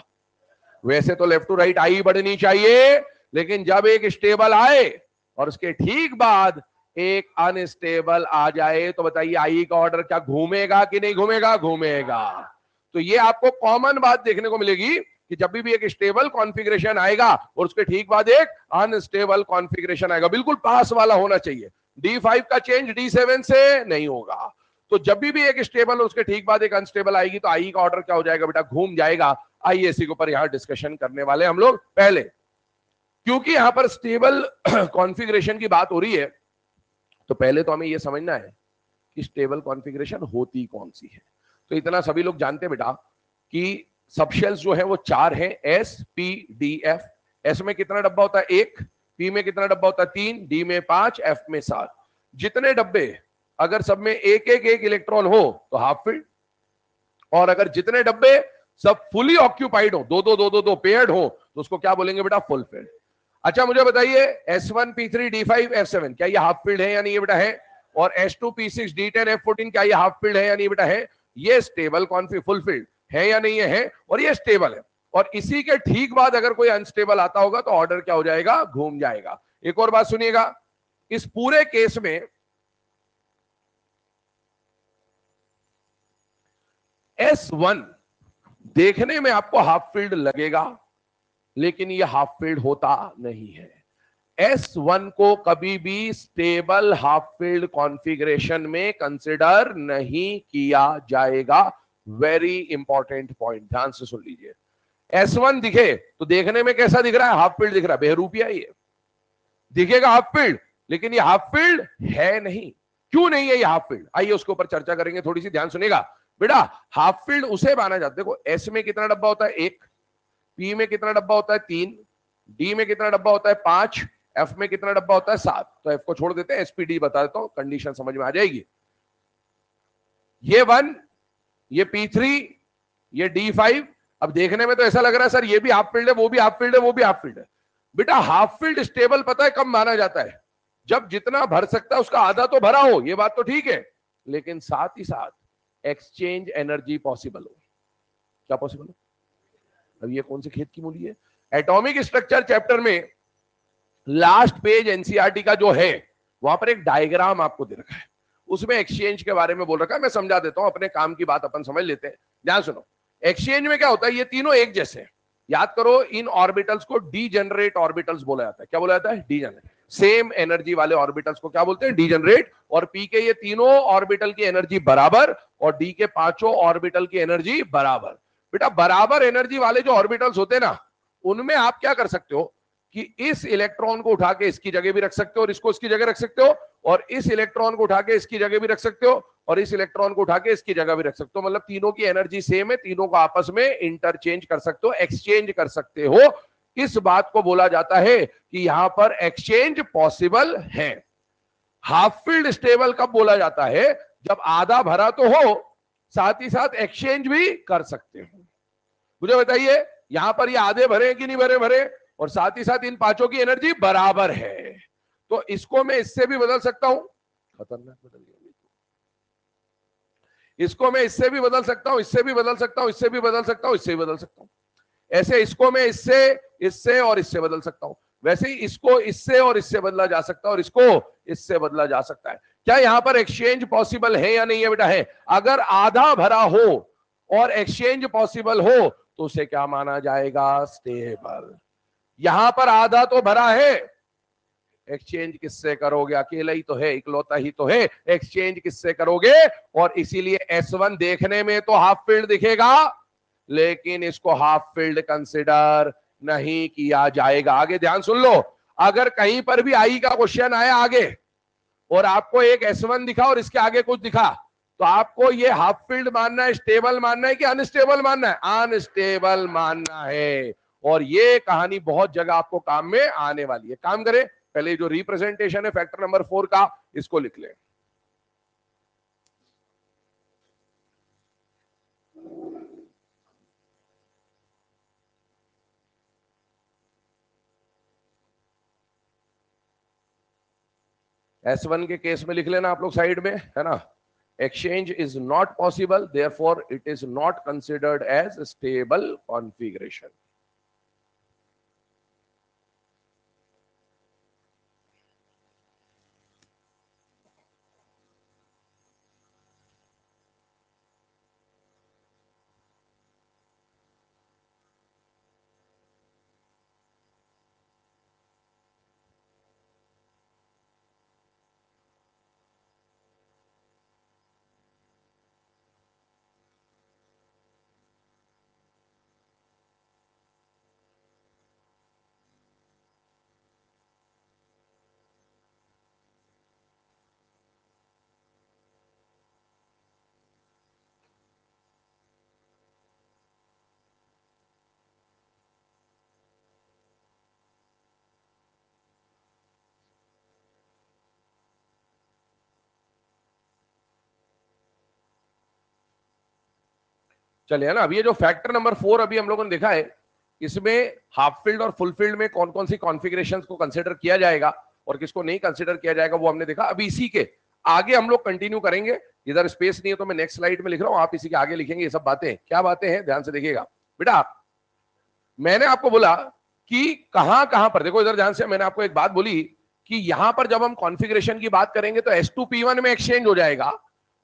वैसे तो लेफ्ट टू राइट आई बढ़नी चाहिए, लेकिन जब एक स्टेबल आए और उसके ठीक बाद एक अनस्टेबल आ जाए, तो बताइए आई का ऑर्डर क्या घूमेगा कि नहीं घूमेगा? घूमेगा। तो ये आपको कॉमन बात देखने को मिलेगी कि जब भी एक स्टेबल कॉन्फ़िगरेशन आएगा और उसके ठीक बाद एक अनस्टेबल कॉन्फ़िगरेशन आएगा, बिल्कुल पास वाला होना चाहिए। D5 का चेंज D7 से नहीं होगा। तो जब भी एक स्टेबल और उसके ठीक बाद एक अनस्टेबल आएगी, तो आई का ऑर्डर क्या हो जाएगा? बेटा घूम जाएगा। आइए इसी के ऊपर यहां डिस्कशन करने वाले हम लोग। पहले, क्योंकि यहां पर स्टेबल कॉन्फ़िगरेशन की बात हो रही है, तो पहले तो हमें यह समझना है कि स्टेबल कॉन्फ़िगरेशन होती कौन सी है। तो इतना सभी लोग जानते हैं बेटा कि सबशेल्स जो है वो चार हैं, S P D F। S में कितना डब्बा होता है? एक। पी में कितना डब्बा होता है? तीन। डी में पांच, एफ में सात। जितने डब्बे अगर सब में एक एक एक इलेक्ट्रॉन हो तो हाफ फील्ड, और अगर जितने डब्बे सब फुली ऑक्यूपाइड हो, दो दो दो दो दो पेयर्ड हो, तो उसको क्या बोलेंगे बेटा? Full field. अच्छा मुझे बताइए, S1 P3 D5 F7 क्या ये हाफ फील्ड है या नहीं? ये बेटा है। और S2 P6 D10 F14 क्या ये हाफ फील्ड है या नहीं? बेटा है। ये स्टेबल फुल फील्ड है या नहीं? है। और ये स्टेबल है। और इसी के ठीक बाद अगर कोई अनस्टेबल आता होगा तो ऑर्डर क्या हो जाएगा? घूम जाएगा। एक और बात सुनिएगा, इस पूरे केस में S1 देखने में आपको हाफ फील्ड लगेगा, लेकिन ये हाफ फील्ड होता नहीं है। S1 को कभी भी स्टेबल हाफ फील्ड कॉन्फ़िगरेशन में कंसिडर नहीं किया जाएगा। वेरी इंपॉर्टेंट पॉइंट, ध्यान से सुन लीजिए। S1 दिखे तो देखने में कैसा दिख रहा है? हाफ फील्ड दिख रहा है। बेहरूपिया ये दिखेगा हाफ फील्ड, लेकिन ये हाफ फील्ड है नहीं। क्यों नहीं है ये हाफ फील्ड? आइए उसके ऊपर चर्चा करेंगे, थोड़ी सी ध्यान सुनेगा बेटा। हाफ फील्ड उसे माना जाता है, देखो एस में कितना डब्बा होता है? एक। पी में कितना डब्बा होता है? तीन। डी में कितना डब्बा होता है? पांच। एफ में कितना डब्बा होता है? सात। तो एफ को छोड़ देते हैं, एसपीडी बता देता हूं, कंडीशन समझ में आ जाएगी। ये वन, ये P3, ये D5। अब देखने में तो ऐसा लग रहा है सर ये भी हाफ फील्ड है, वो भी हाफ फील्ड है, वो भी हाफ फील्ड है। बेटा हाफ फील्ड स्टेबल पता है कब माना जाता है? जब जितना भर सकता है उसका आधा तो भरा हो, ये बात तो ठीक है, लेकिन साथ ही साथ एक्सचेंज एनर्जी पॉसिबल हो। क्या पॉसिबल हो? अब ये कौन से खेत की मूली है? एटॉमिक स्ट्रक्चर चैप्टर में लास्ट पेज एनसीईआरटी का जो है, वहां पर एक डायग्राम आपको दे रखा है, उसमें एक्सचेंज के बारे में बोल रखा है। मैं समझा देता हूं, अपने काम की बात अपन समझ लेते हैं। ध्यान सुनो, एक्सचेंज में क्या होता है? ये तीनों एक जैसे हैं। याद करो, इन ऑर्बिटल्स को डीजेनरेट ऑर्बिटल्स बोला जाता है। क्या बोला जाता है? डीजेनरेट। सेम एनर्जी वाले ऑर्बिटल्स को क्या बोलते हैं? डीजेनरेट। और पी के ये तीनों ऑर्बिटल की एनर्जी बराबर, और डी के पांचों ऑर्बिटल की एनर्जी बराबर। बेटा बराबर एनर्जी वाले जो ऑर्बिटल्स होते हैं ना, उनमें आप क्या कर सकते हो कि इस इलेक्ट्रॉन को उठा के इसकी जगह भी रख सकते हो, और इसको इसकी जगह रख सकते हो, और इस इलेक्ट्रॉन को उठा के इसकी जगह भी रख सकते हो, और इस इलेक्ट्रॉन को उठा के इसकी जगह भी रख सकते हो। मतलब तीनों की एनर्जी सेम है, तीनों को आपस में इंटरचेंज कर सकते हो, एक्सचेंज कर सकते हो। इस बात को बोला जाता है कि यहां पर एक्सचेंज पॉसिबल है। हाफ फील्ड स्टेबल कब बोला जाता है? जब आधा भरा तो हो, साथ ही साथ एक्सचेंज भी कर सकते हो। मुझे बताइए, यहां पर ये आधे भरे कि नहीं भरे भरे, और साथ ही साथ इन पांचों की एनर्जी बराबर है। तो इसको मैं इससे भी बदल सकता हूं। खतरनाक बदल गया। इसको मैं इससे भी बदल सकता हूं, इससे भी बदल सकता हूं, इससे भी बदल सकता हूं, इससे भी बदल सकता हूं। ऐसे इसको मैं इससे, इससे और इससे बदल सकता हूं। वैसे ही इसको इससे और इससे बदला जा सकता है, और इसको इससे बदला जा सकता है। क्या यहां पर एक्सचेंज पॉसिबल है या नहीं है? बेटा है। अगर आधा भरा हो और एक्सचेंज पॉसिबल हो तो उसे क्या माना जाएगा? स्टेबल। यहां पर आधा तो भरा है, एक्सचेंज किससे करोगे? अकेला ही तो है, इकलौता ही तो है, एक्सचेंज किससे करोगे? और इसीलिए S1 देखने में तो हाफ फील्ड दिखेगा, लेकिन इसको हाफ फील्ड कंसिडर नहीं किया जाएगा। आगे ध्यान सुन लो, अगर कहीं पर भी आई का क्वेश्चन आया आगे, और आपको एक S1 दिखा और इसके आगे कुछ दिखा, तो आपको ये हाफ फील्ड मानना है, स्टेबल मानना है कि अनस्टेबल मानना है? अनस्टेबल मानना है। और ये कहानी बहुत जगह आपको काम में आने वाली है। काम करें, पहले जो रिप्रेजेंटेशन है फैक्टर नंबर 4 का, इसको लिख लें। S1 के केस में लिख लेना आप लोग साइड में, है ना? Exchange is not possible, therefore it is not considered as stable configuration. चलिए, है ना। अब ये जो फैक्टर नंबर 4 अभी हम लोगों ने देखा है, इसमें हाफ फील्ड और फुल फील्ड में कौन कौन सी कॉन्फ़िगरेशन को कंसिडर किया जाएगा और किसको नहीं कंसिडर किया जाएगा, वो हमने देखा। अभी इसी के आगे हम लोग कंटिन्यू करेंगे। इधर स्पेस नहीं है तो मैं नेक्स्ट स्लाइड में लिख रहा हूं, आप इसी के आगे लिखेंगे। ये सब बातें क्या बातें हैं, ध्यान से देखिएगा बेटा। मैंने आपको बोला कि कहां कहां पर, देखो इधर ध्यान से, मैंने आपको एक बात बोली कि यहां पर जब हम कॉन्फ़िगरेशन की बात करेंगे तो S2P1 में एक्सचेंज हो जाएगा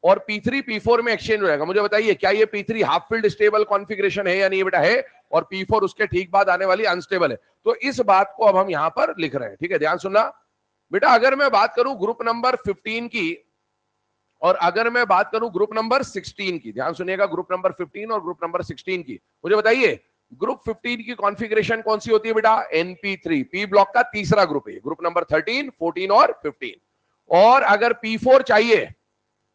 और P3 P4 में एक्सचेंज हो जाएगा। मुझे बताइए, क्या ये P3 half field stable configuration है या नहीं बेटा? है। और P4 उसके ठीक बाद आने वाली अनस्टेबल है। तो इस बात को अब हम यहां पर लिख रहे हैं, ठीक है, ध्यान सुनना बेटा। अगर मैं बात करूं ग्रुप नंबर 15 की और अगर मैं बात करूं ग्रुप नंबर 16 की, ध्यान सुनिएगा, ग्रुप नंबर 15 और ग्रुप नंबर 16 की, मुझे बताइए ग्रुप 15 की कॉन्फ़िगरेशन कौन सी होती है बेटा? NP3, पी ब्लॉक का तीसरा ग्रुप है, ग्रुप नंबर 13, 14 और 15। और अगर P4 चाहिए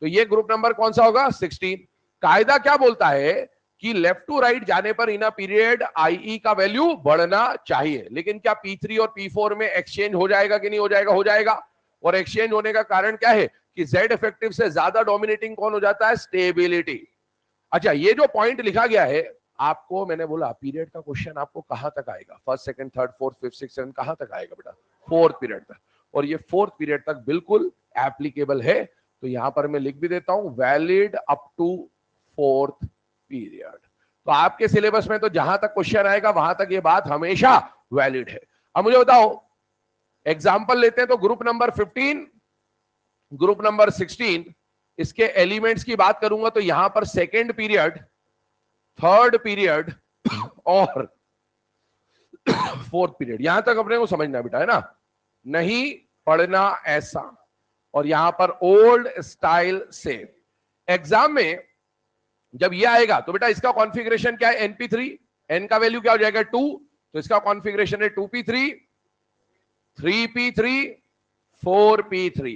तो ये ग्रुप नंबर कौन सा होगा? 16। कायदा क्या बोलता है कि लेफ्ट टू राइट जाने पर इन पीरियड IE का वैल्यू बढ़ना चाहिए। लेकिन क्या P3 और P4 में एक्सचेंज हो जाएगा कि नहीं हो जाएगा? हो जाएगा। और एक्सचेंज होने का कारण क्या है कि Z इफेक्टिव से ज्यादा डोमिनेटिंग कौन हो जाता है? स्टेबिलिटी। अच्छा, ये जो पॉइंट लिखा गया है, आपको मैंने बोला पीरियड का क्वेश्चन आपको कहां तक आएगा? First, second, third, fourth, fifth, six, seven, कहां तक आएगा बेटा? फोर्थ पीरियड तक। और ये फोर्थ पीरियड तक बिल्कुल एप्लीकेबल है। तो यहां पर मैं लिख भी देता हूं, valid up to fourth period. तो आपके सिलेबस में तो जहां तक क्वेश्चन आएगा वहां तक ये बात हमेशा वैलिड है। अब मुझे बताओ, एग्जाम्पल लेते हैं तो ग्रुप नंबर 15, ग्रुप नंबर 16, इसके एलिमेंट्स की बात करूंगा तो यहां पर सेकेंड पीरियड, थर्ड पीरियड और फोर्थ पीरियड, यहां तक अपने को समझना बेटा, है ना? नहीं पढ़ना ऐसा। और यहां पर ओल्ड स्टाइल से एग्जाम में जब ये आएगा तो बेटा इसका कॉन्फ़िगरेशन क्या है? NP3, n का वैल्यू क्या हो जाएगा? 2। तो इसका कॉन्फ़िगरेशन है 2P3, 3P3, 4P3।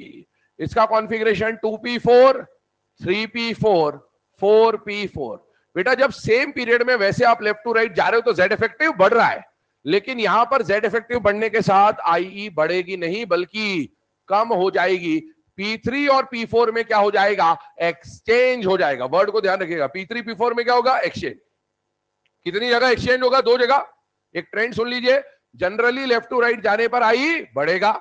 इसका कॉन्फ़िगरेशन 2P4, 3P4, 4P4। बेटा जब सेम पीरियड में वैसे आप लेफ्ट टू राइट जा रहे हो तो Z इफेक्टिव बढ़ रहा है, लेकिन यहां पर Z इफेक्टिव बढ़ने के साथ IE बढ़ेगी नहीं बल्कि कम हो जाएगी। P3 और P4 में क्या हो जाएगा? एक्सचेंज हो जाएगा। वर्ड को ध्यान रखिएगा, P3 P4 में क्या होगा? एक्सचेंज। कितनी जगह एक्सचेंज होगा? 2 जगह। एक ट्रेंड सुन लीजिए, जनरली लेफ्ट टू राइट जाने पर IE बढ़ेगा,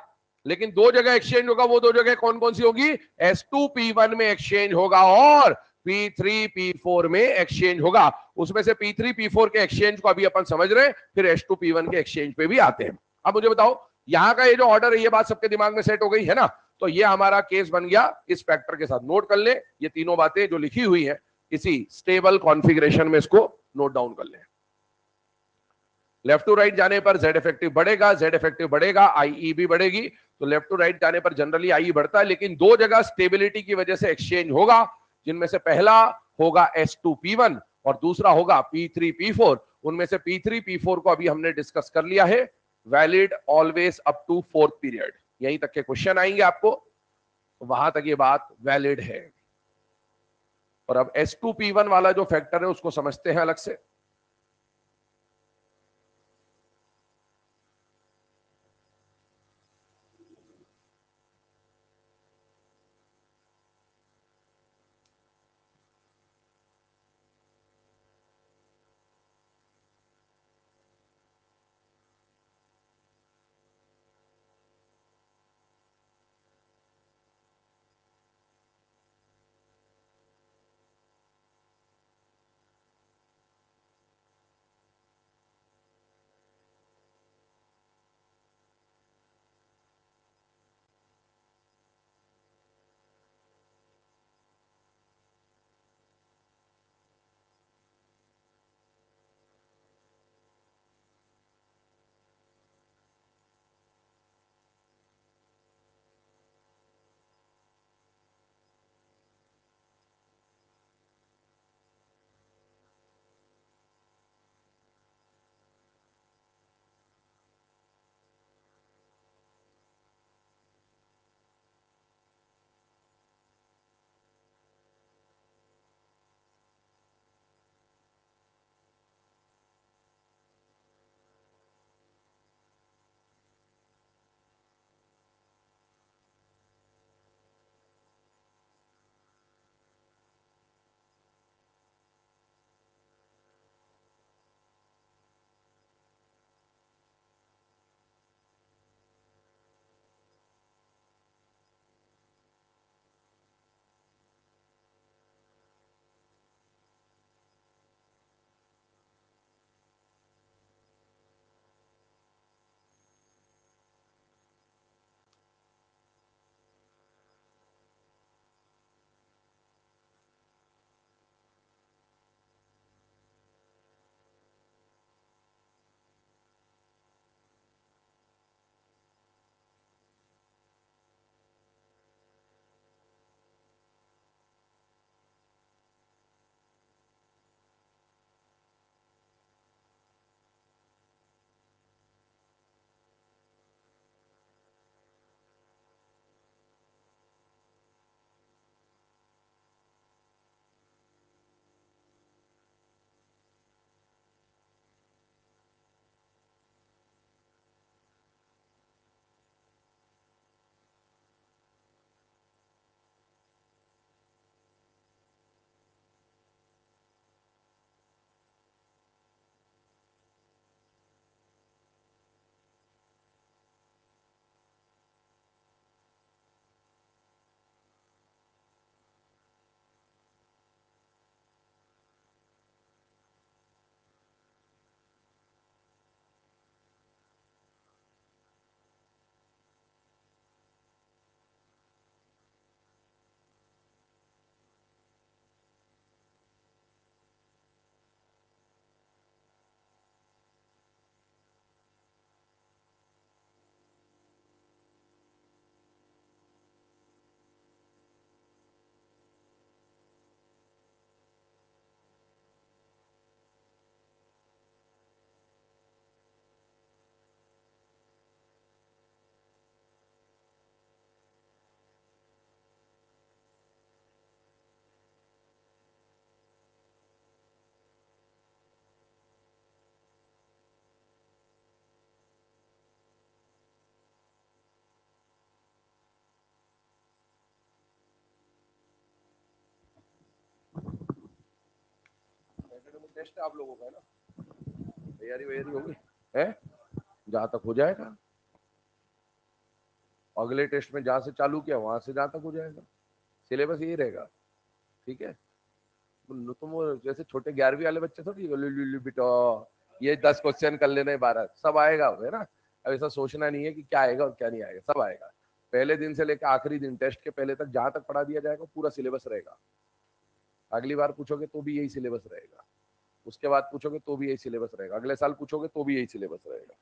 लेकिन 2 जगह एक्सचेंज होगा। वो 2 जगह कौन कौन सी होगी? S2P1 में एक्सचेंज होगा और P3 P4 में एक्सचेंज होगा। उसमें से P3 P4 के एक्सचेंज को अभी अपन समझ रहे हैं, फिर S2P1 के एक्सचेंज पे भी आते हैं। अब मुझे बताओ, यहां का ये जो ऑर्डर है, ये बात सबके दिमाग में सेट हो गई है ना? तो ये हमारा केस बन गया इस फैक्टर के साथ। नोट कर ले, ये तीनों बातें जो लिखी हुई है इसी स्टेबल कॉन्फ़िगरेशन में, इसको नोट डाउन कर ले। लेफ्ट टू राइट जाने पर Z इफेक्टिव बढ़ेगा, Z इफेक्टिव बढ़ेगा, IE भी बढ़ेगी। तो लेफ्ट टू राइट जाने पर जनरली IE बढ़ता है, लेकिन 2 जगह स्टेबिलिटी की वजह से एक्सचेंज होगा, जिनमें से पहला होगा S2P1 और दूसरा होगा P3 P4। उनमें से P3 P4 को अभी हमने डिस्कस कर लिया है, valid always up to fourth period. यहीं तक के क्वेश्चन आएंगे आपको, वहां तक ये बात वैलिड है। और अब S2P1 वाला जो फैक्टर है उसको समझते हैं अलग से। टेस्ट आप लोगों का है ना, तैयारी वैयारी होगी है, जहां तक हो जाएगा अगले टेस्ट में जहां से चालू किया वहां से जहां तक हो जाएगा, सिलेबस यही रहेगा। ठीक है, तुम वो जैसे छोटे 11वीं वाले बच्चे थोड़ी बेटा ये 10 क्वेश्चन कर लेने 12 सब आएगा है ना। अब ऐसा सोचना नहीं है कि क्या आएगा और क्या नहीं आएगा, सब आएगा। पहले दिन से लेकर आखिरी दिन टेस्ट के पहले तक जहां तक पढ़ा दिया जाएगा पूरा सिलेबस रहेगा। अगली बार पूछोगे तो भी यही सिलेबस रहेगा, उसके बाद पूछोगे तो भी यही सिलेबस रहेगा, अगले साल पूछोगे तो भी यही सिलेबस रहेगा।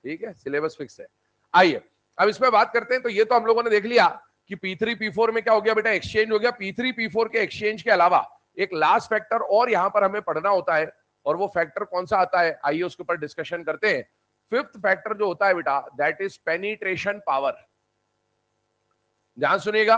ठीक है, सिलेबस फिक्स है। आइए अब इसमें बात करते हैं। तो ये तो हम लोगों ने देख लिया कि P3 P4 में क्या हो गया बेटा, एक्सचेंज हो गया। P3 P4 के एक्सचेंज के अलावा एक लास्ट फैक्टर और यहां पर हमें पढ़ना होता है, और वो फैक्टर कौन सा आता है, आइए उसके ऊपर डिस्कशन करते हैं। फिफ्थ फैक्टर जो होता है बेटा, दैट इज पेनिट्रेशन पावर। ध्यान सुनिएगा,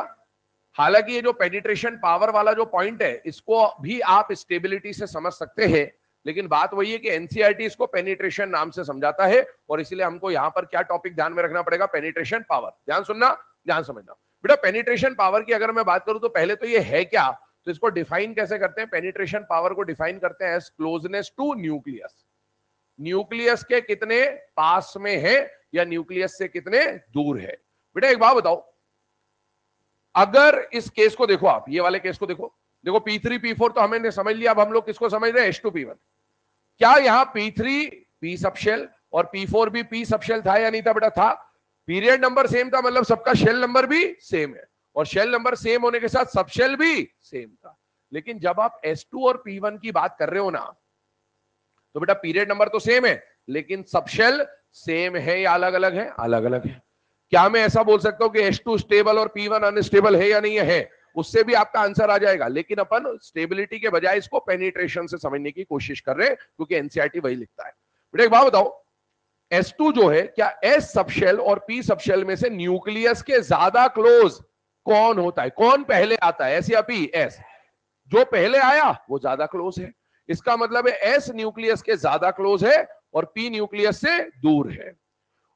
हालांकि ये जो पेनिट्रेशन पावर वाला जो पॉइंट है इसको भी आप स्टेबिलिटी से समझ सकते हैं, लेकिन बात वही है कि एनसीईआरटी इसको पेनिट्रेशन नाम से समझाता है, और इसलिए हमको यहां पर क्या टॉपिक ध्यान में रखना पड़ेगा, पेनिट्रेशन पावर। ध्यान सुनना, ध्यान समझना बेटा। पेनिट्रेशन पावर की अगर मैं बात करूं तो पहले तो ये है क्या, तो इसको डिफाइन कैसे करते हैं, पेनिट्रेशन पावर को डिफाइन करते हैं as closeness to nucleus. Nucleus के कितने पास में है या न्यूक्लियस से कितने दूर है। बेटा एक बात बताओ, अगर इस केस को देखो आप, ये वाले केस को देखो, देखो P3 P4 तो हमने समझ लिया। अब हम लोग किसको समझ रहे हैं, H2 P1। क्या यहां P3 P सबशेल और P4 भी P सबशेल था या नहीं था बेटा, था। पीरियड नंबर सेम था, मतलब सबका शेल नंबर भी सेम है, और शेल नंबर सेम होने के साथ सबशेल भी सेम था। लेकिन जब आप S2 और P1 की बात कर रहे हो ना, तो बेटा पीरियड नंबर तो सेम है लेकिन सबशेल सेम है या अलग अलग है, अलग अलग है। क्या मैं ऐसा बोल सकता हूं कि H2 स्टेबल और P1 अनस्टेबल है या नहीं है, उससे भी आपका आंसर आ जाएगा। लेकिन अपन स्टेबिलिटी के बजाय इसको पेनिट्रेशन से समझने की कोशिश कर रहे हैं, क्योंकि एनसीईआरटी वही लिखता है। बेटा एक बात बताओ, S2 जो है, क्या S सबशेल और P सबशेल में से न्यूक्लियस के ज्यादा क्लोज कौन होता है, कौन पहले आता है, S या P? S। जो पहले आया वो ज्यादा क्लोज है, इसका मतलब है S न्यूक्लियस के ज्यादा क्लोज है और P न्यूक्लियस से दूर है।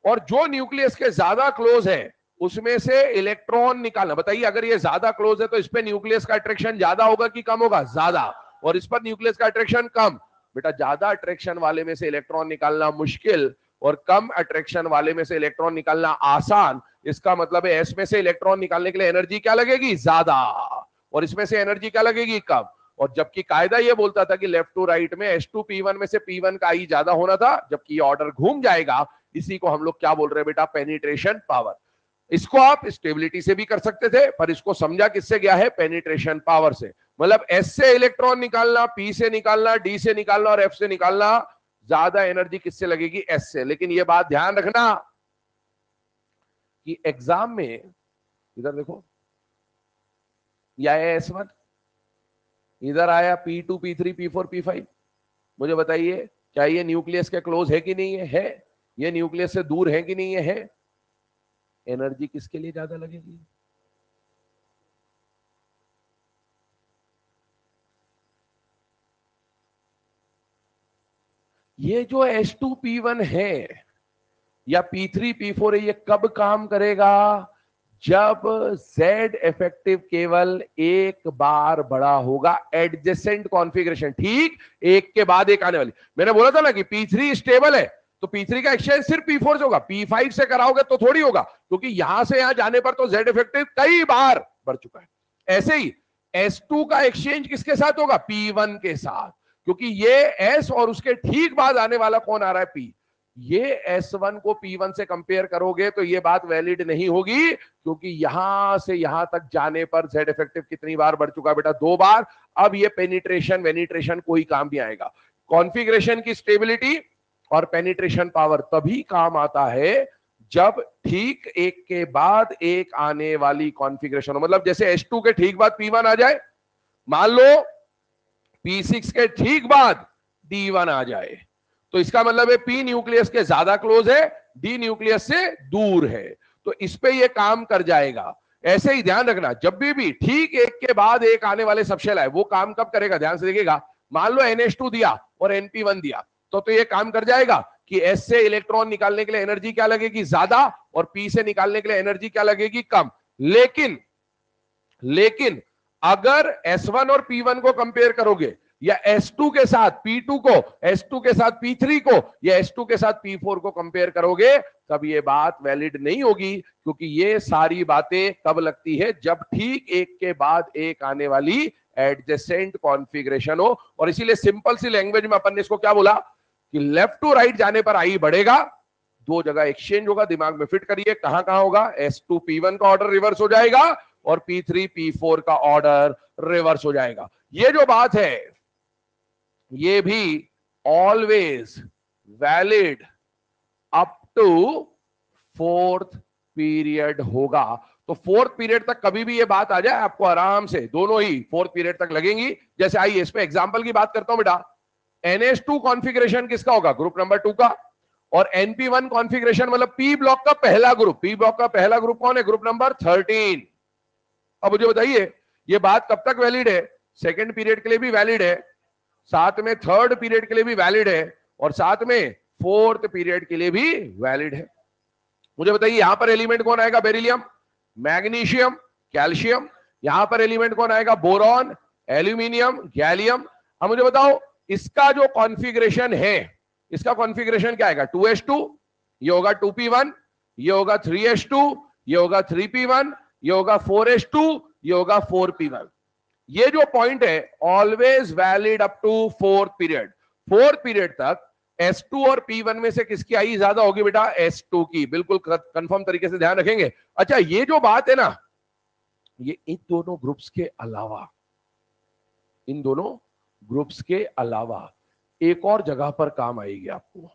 और जो न्यूक्लियस के ज्यादा क्लोज है उसमें से इलेक्ट्रॉन निकालना, बताइए अगर ये ज्यादा क्लोज है तो इस पे न्यूक्लियस का अट्रैक्शन ज्यादा होगा कि कम होगा, ज्यादा, और इस पर न्यूक्लियस का अट्रैक्शन कम। बेटा ज्यादा अट्रैक्शन वाले में से इलेक्ट्रॉन निकालना मुश्किल और कम अट्रैक्शन वाले में से इलेक्ट्रॉन निकालना आसान। इसका मतलब है एस में से इलेक्ट्रॉन निकालने के लिए एनर्जी क्या लगेगी, ज्यादा, और इसमें से एनर्जी क्या लगेगी, कम। और जबकि कायदा यह बोलता था कि लेफ्ट टू राइट में H2 P1 में से P1 का आई ज्यादा होना था, जबकि ये ऑर्डर घूम जाएगा। इसी को हम लोग क्या बोल रहे हैं बेटा, पेनिट्रेशन पावर। इसको आप स्टेबिलिटी से भी कर सकते थे, पर इसको समझा किससे गया है, पेनिट्रेशन पावर से। मतलब S से इलेक्ट्रॉन निकालना, P से निकालना, D से निकालना और F से निकालना, ज्यादा एनर्जी किससे लगेगी, S से। लेकिन यह बात ध्यान रखना कि एग्जाम में, इधर देखो, यह आया S1, इधर आया P2 P3 P4 P5। मुझे बताइए क्या ये न्यूक्लियस के क्लोज है कि नहीं है, ये न्यूक्लियस से दूर है कि नहीं है, एनर्जी किसके लिए ज्यादा लगेगी, ये जो H2 P1 है या P3 P4 है, ये कब काम करेगा, जब Z इफेक्टिव केवल एक बार बड़ा होगा, एडजेसेंट कॉन्फ़िगरेशन। ठीक, एक के बाद एक आने वाली। मैंने बोला था ना कि P3 स्टेबल है, तो P3 का एक्सचेंज सिर्फ P4 से होगा, P5 से कराओगे तो थोड़ी होगा, क्योंकि यहां से यहां जाने पर तो Z इफेक्टिव कई बार बढ़ चुका है। ऐसे ही S2 का एक्सचेंज किसके साथ होगा, P1 के साथ, क्योंकि ये S और उसके ठीक बाद आने वाला कौन आ रहा है, P। ये S1 को P1 से कंपेयर करोगे तो ये बात वैलिड नहीं होगी, क्योंकि यहां से यहां तक जाने पर Z इफेक्टिव कितनी बार बढ़ चुका है बेटा, 2 बार। अब ये पेनिट्रेशन वेनिट्रेशन कोई काम नहीं आएगा। कॉन्फ़िगरेशन की स्टेबिलिटी और पेनिट्रेशन पावर तभी काम आता है जब ठीक एक के बाद एक आने वाली कॉन्फ़िगरेशन हो। मतलब जैसे H2 के ठीक बाद P1 आ जाए, मान लो P6 के ठीक बाद D1 आ जाए, तो इसका मतलब है P न्यूक्लियस के ज्यादा क्लोज है, D न्यूक्लियस से दूर है, तो इस पे ये काम कर जाएगा। ऐसे ही ध्यान रखना, जब भी ठीक एक के बाद एक आने वाले सबशेल है, वो काम कब करेगा, ध्यान से देखिएगा। मान लो NH2 दिया और NP1 दिया, तो ये काम कर जाएगा कि S से इलेक्ट्रॉन निकालने के लिए एनर्जी क्या लगेगी, ज्यादा, और P से निकालने के लिए एनर्जी क्या लगेगी, कम। लेकिन अगर S1 और P1 को कंपेयर करोगे या S2 के साथ P2 को, S2 के साथ P3 को, या S2 के साथ P4 को कंपेयर करोगे, तब ये बात वैलिड नहीं होगी, क्योंकि ये सारी बातें कब लगती है, जब ठीक एक के बाद एक आने वाली एडजेसेंट कॉन्फ़िगरेशन हो। और इसीलिए सिंपल सी लैंग्वेज में अपन ने इसको क्या बोला कि लेफ्ट टू राइट जाने पर आई बढ़ेगा, दो जगह एक्सचेंज होगा। दिमाग में फिट करिए, कहां कहां होगा, S2 P1 का ऑर्डर रिवर्स हो जाएगा और P3 P4 का ऑर्डर रिवर्स हो जाएगा। ये जो बात है ये भी always valid up to fourth period होगा। तो फोर्थ पीरियड तक कभी भी ये बात आ जाए, आपको आराम से दोनों ही फोर्थ पीरियड तक लगेंगी। जैसे आइए इस पे एग्जांपल की बात करता हूं बेटा। NH2 कॉन्फ़िगरेशन किसका होगा, ग्रुप नंबर 2 का। और NP1 कॉन्फ़िगरेशन मतलब P ब्लॉक का पहला ग्रुप, P ब्लॉक का पहला ग्रुप कौन है, ग्रुप नंबर 13। अब मुझे बताइए ये बात कब तक वैलिड है, सेकंड पीरियड के लिए भी वैलिड है, साथ में थर्ड पीरियड के लिए भी वैलिड है, और साथ में फोर्थ पीरियड के लिए भी वैलिड है। मुझे बताइए यहां पर एलिमेंट कौन आएगा, बेरिलियम, मैग्नीशियम, कैल्शियम। यहां पर एलिमेंट कौन आएगा, बोरॉन, एल्यूमिनियम, गैलियम। अब मुझे बताओ इसका जो कॉन्फ़िगरेशन है, इसका कॉन्फ़िगरेशन क्या आएगा, 2s2, ये होगा 2p1, ये होगा 3s2, ये होगा 3p1, ये होगा 4s2, ये होगा 4p1। ये जो पॉइंट है always valid up to fourth period. Fourth period तक S2 और P1 में से किसकी आई ज्यादा होगी बेटा, S2 की। बिल्कुल कंफर्म तरीके से ध्यान रखेंगे। अच्छा ये जो बात है ना, ये इन दोनों ग्रुप्स के अलावा, इन दोनों ग्रुप्स के अलावा एक और जगह पर काम आएगी आपको।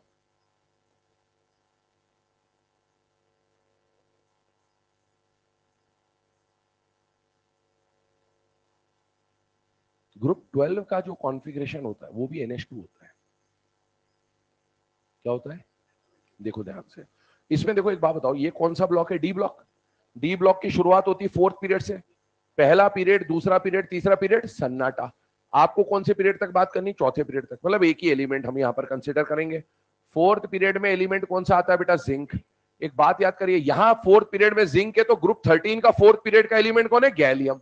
ग्रुप 12 का जो कॉन्फ़िगरेशन होता है वो भी NH2 होता है। क्या होता है, देखो ध्यान से। इसमें देखो एक बात बताओ, ये कौन सा ब्लॉक है, डी ब्लॉक। डी ब्लॉक की शुरुआत होती है फोर्थ पीरियड से। पहला पीरियड, दूसरा पीरियड, तीसरा पीरियड, सन्नाटा। आपको कौन से पीरियड तक बात करनी, चौथे पीरियड तक, मतलब एक ही एलिमेंट हम यहां पर कंसीडर करेंगे। फोर्थ पीरियड में एलिमेंट कौन सा आता है बेटा, जिंक। एक बात याद करिए, यहां फोर्थ पीरियड में जिंक है, तो ग्रुप 13 का फोर्थ पीरियड का एलिमेंट कौन है, गैलियम।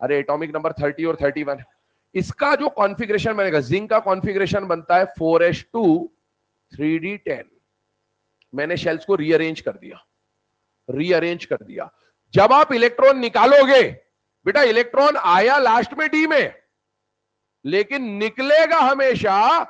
अरे एटॉमिक नंबर 30 और 31। इसका जो कॉन्फ़िगरेशन बनेगा, जिंक का कॉन्फ़िगरेशन बनता है 4s2 3d10। मैंने शेल्स को रीअरेंज कर दिया, रीअरेंज कर दिया। जब आप इलेक्ट्रॉन निकालोगे बेटा, इलेक्ट्रॉन आया लास्ट में डी में, लेकिन निकलेगा हमेशा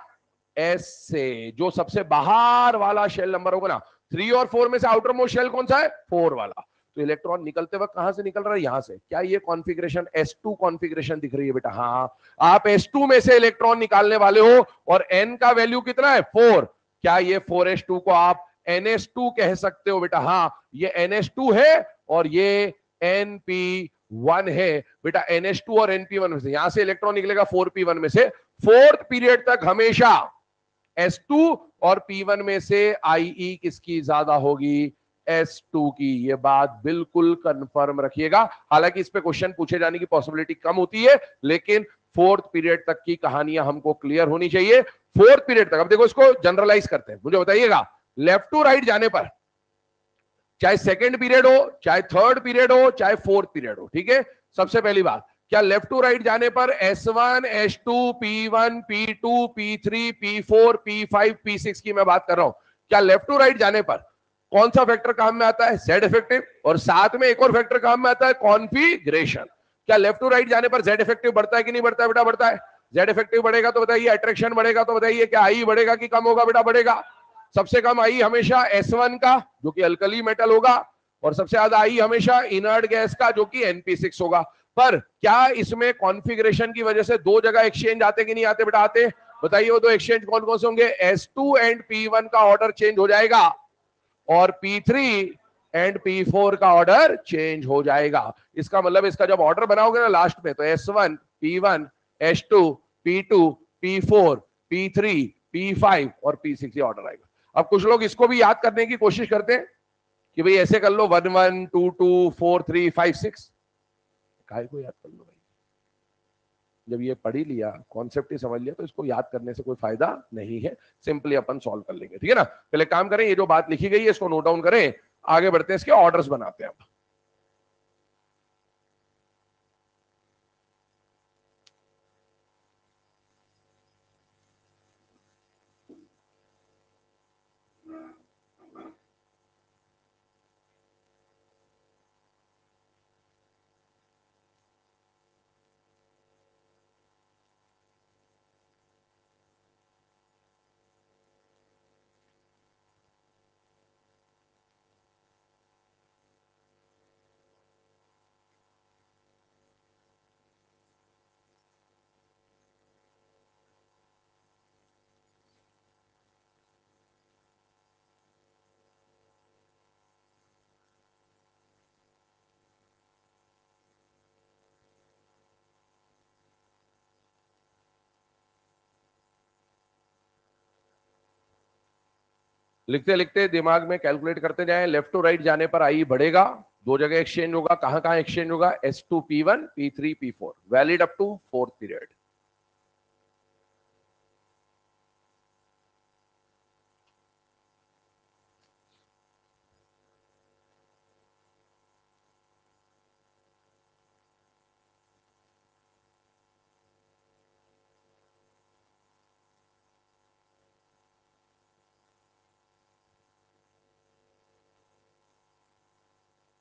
एस से, जो सबसे बाहर वाला शेल नंबर होगा ना। 3 और 4 में से आउटर मोस्ट शेल कौन सा है, 4 वाला। तो इलेक्ट्रॉन निकलते वक्त कहां से निकल रहा है, यहां से। क्या ये कॉन्फ़िगरेशन S2 कॉन्फ़िगरेशन दिख रही है बेटा, हाँ। आप S2 में से इलेक्ट्रॉन निकालने वाले हो और n का वैल्यू कितना है, 4। क्या ये 4s2 को आप NS2 कह सकते हो बेटा, हाँ ये NS2 है और ये NP1 है बेटा। NH2 और NP1 में से यहां से इलेक्ट्रॉन निकलेगा 4p1 में से। फोर्थ पीरियड तक हमेशा S2 और P1 में से IE किसकी ज्यादा होगी, S2 की। ये बात बिल्कुल कंफर्म रखिएगा। हालांकि इस पे क्वेश्चन पूछे जाने की पॉसिबिलिटी कम होती है, लेकिन फोर्थ पीरियड तक की कहानियां हमको क्लियर होनी चाहिए। फोर्थ पीरियड तक, अब देखो इसको जनरलाइज करते हैं। मुझे बताइएगा लेफ्ट टू राइट जाने पर, चाहे सेकंड पीरियड हो, चाहे थर्ड पीरियड हो, चाहे फोर्थ पीरियड हो, ठीक है। सबसे पहली बात, क्या लेफ्ट टू राइट जाने पर S1 S2 P1 P2 P3 P4 P5 P6 की मैं बात कर रहा हूं, क्या लेफ्ट टू राइट जाने पर कौन सा फैक्टर काम में आता है, Z इफेक्टिव, और साथ में एक और फैक्टर काम में आता है, कॉन्फ़िगरेशन। क्या लेफ्ट टू राइट जाने पर Z इफेक्टिव बढ़ता है कि नहीं बढ़ता है बेटा, बढ़ता है। Z इफेक्टिव बढ़ेगा तो बताइए, अट्रैक्शन बढ़ेगा तो बताइए, क्या आई बढ़ेगा कि कम होगा बेटा, बढ़ेगा। सबसे कम आई हमेशा S1 का, जो कि अल्कली मेटल होगा, और सबसे ज्यादा आई हमेशा इनर्ट गैस का, जो कि NP6 होगा। पर क्या इसमें कॉन्फ़िगरेशन की वजह से दो जगह एक्सचेंज आते कि नहीं आते बेटा, आते। बताइए वो दो एक्सचेंज कौन कौन से होंगे, S2 एंड P1 का ऑर्डर चेंज हो जाएगा और P3 एंड P4 का ऑर्डर चेंज हो जाएगा। इसका मतलब इसका जब ऑर्डर बनाओगे ना लास्ट में, तो S1 P1 S2 P2 P4 P3 P5 और P6 ये ऑर्डर आएगा। अब कुछ लोग इसको भी याद करने की कोशिश करते हैं कि भाई ऐसे कर लो 1 1 2 2 4 3 5 6, काय को याद कर लो भाई, जब ये पढ़ ही लिया, कॉन्सेप्ट ही समझ लिया, तो इसको याद करने से कोई फायदा नहीं है। सिंपली अपन सॉल्व कर लेंगे, ठीक है ना। पहले काम करें, ये जो बात लिखी गई है इसको नोट डाउन करें, आगे बढ़ते हैं, इसके ऑर्डर्स बनाते हैं। लिखते लिखते दिमाग में कैलकुलेट करते जाएं, लेफ्ट टू राइट जाने पर आई बढ़ेगा, दो जगह एक्सचेंज होगा, कहां कहां एक्सचेंज होगा, S2 P1 P3 P4, valid up to 4th period.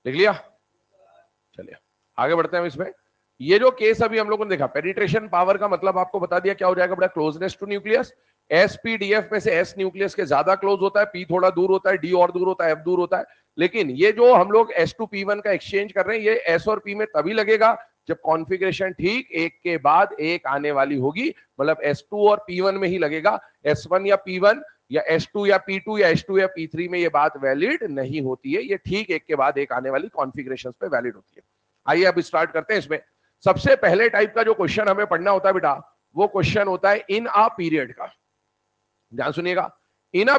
लिख लिया? चलिए आगे बढ़ते हैं इसमें। ये जो केस अभी हम लोगों ने देखा, पेनिट्रेशन पावर का मतलब आपको बता दिया क्या हो जाएगा, बड़ा क्लोजनेस टू न्यूक्लियस। SPDF में से S न्यूक्लियस के ज्यादा क्लोज होता है, P थोड़ा दूर होता है, D और दूर होता है, F दूर होता है। लेकिन ये जो हम लोग S2 P1 का एक्सचेंज कर रहे हैं, ये S और P में तभी लगेगा जब कॉन्फ़िगरेशन ठीक एक के बाद एक आने वाली होगी, मतलब S2 और P1 में ही लगेगा। S1 या P1 या S2 या P2 या S2 या P3 में ये बात वैलिड नहीं होती है, ये ठीक एक के बाद एक आने वाली कॉन्फ़िगरेशंस पे वैलिड होती है। आइए अब स्टार्ट करते हैं इसमें। सबसे पहले टाइप का जो क्वेश्चन हमें पढ़ना होता है बेटा, वो क्वेश्चन होता है इन आ पीरियड का। ध्यान सुनिएगा, इन आ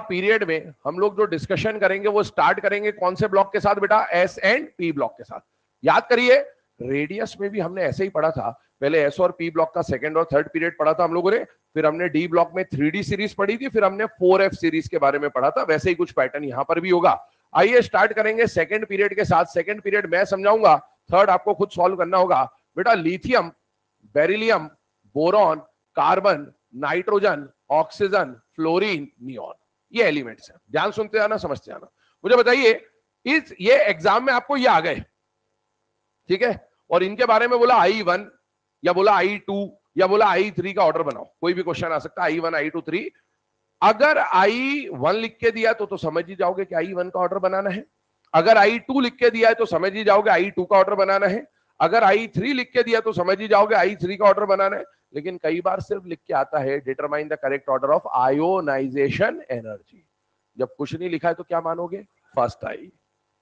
पीरियड में हम लोग जो डिस्कशन करेंगे वो स्टार्ट करेंगे कौन से ब्लॉक के साथ बेटा, S एंड P ब्लॉक के साथ। याद करिए, रेडियस में भी हमने ऐसे ही पढ़ा था, पहले S और P ब्लॉक का सेकंड और थर्ड पीरियड पढ़ा था हम लोगों ने, फिर हमने डी ब्लॉक में 3D सीरीज पढ़ी थी, फिर हमने 4F सीरीज के बारे में पढ़ा था। वैसे ही कुछ पैटर्न यहां पर भी होगा। आइए स्टार्ट करेंगे सेकंड पीरियड के साथ। सेकंड पीरियड मैं समझाऊंगा, थर्ड आपको खुद सॉल्व करना होगा। बेटा lithium, beryllium, boron, carbon, nitrogen, oxygen, fluorine, neon, ये एलिमेंट्स हैं। ध्यान सुनते आना, समझते आना। मुझे बताइए, इस ये एग्जाम में आपको ये आ गए, ठीक है, और इनके बारे में बोला I1 या बोला I2 या बोला I3 का ऑर्डर बनाओ, कोई भी क्वेश्चन आ सकता है, I1 I2 3। अगर I1 लिख के दिया तो समझ ही जाओगे कि I1 का ऑर्डर बनाना है। अगर I2 लिख के दिया है तो समझ ही जाओगे I2 का ऑर्डर बनाना है। अगर I3 लिख के दिया तो समझ ही जाओगे I3 का ऑर्डर बनाना है। लेकिन कई बार सिर्फ लिख के आता है determine the correct order of ionisation energy. जब कुछ नहीं लिखा है तो क्या मानोगे, फर्स्ट आई।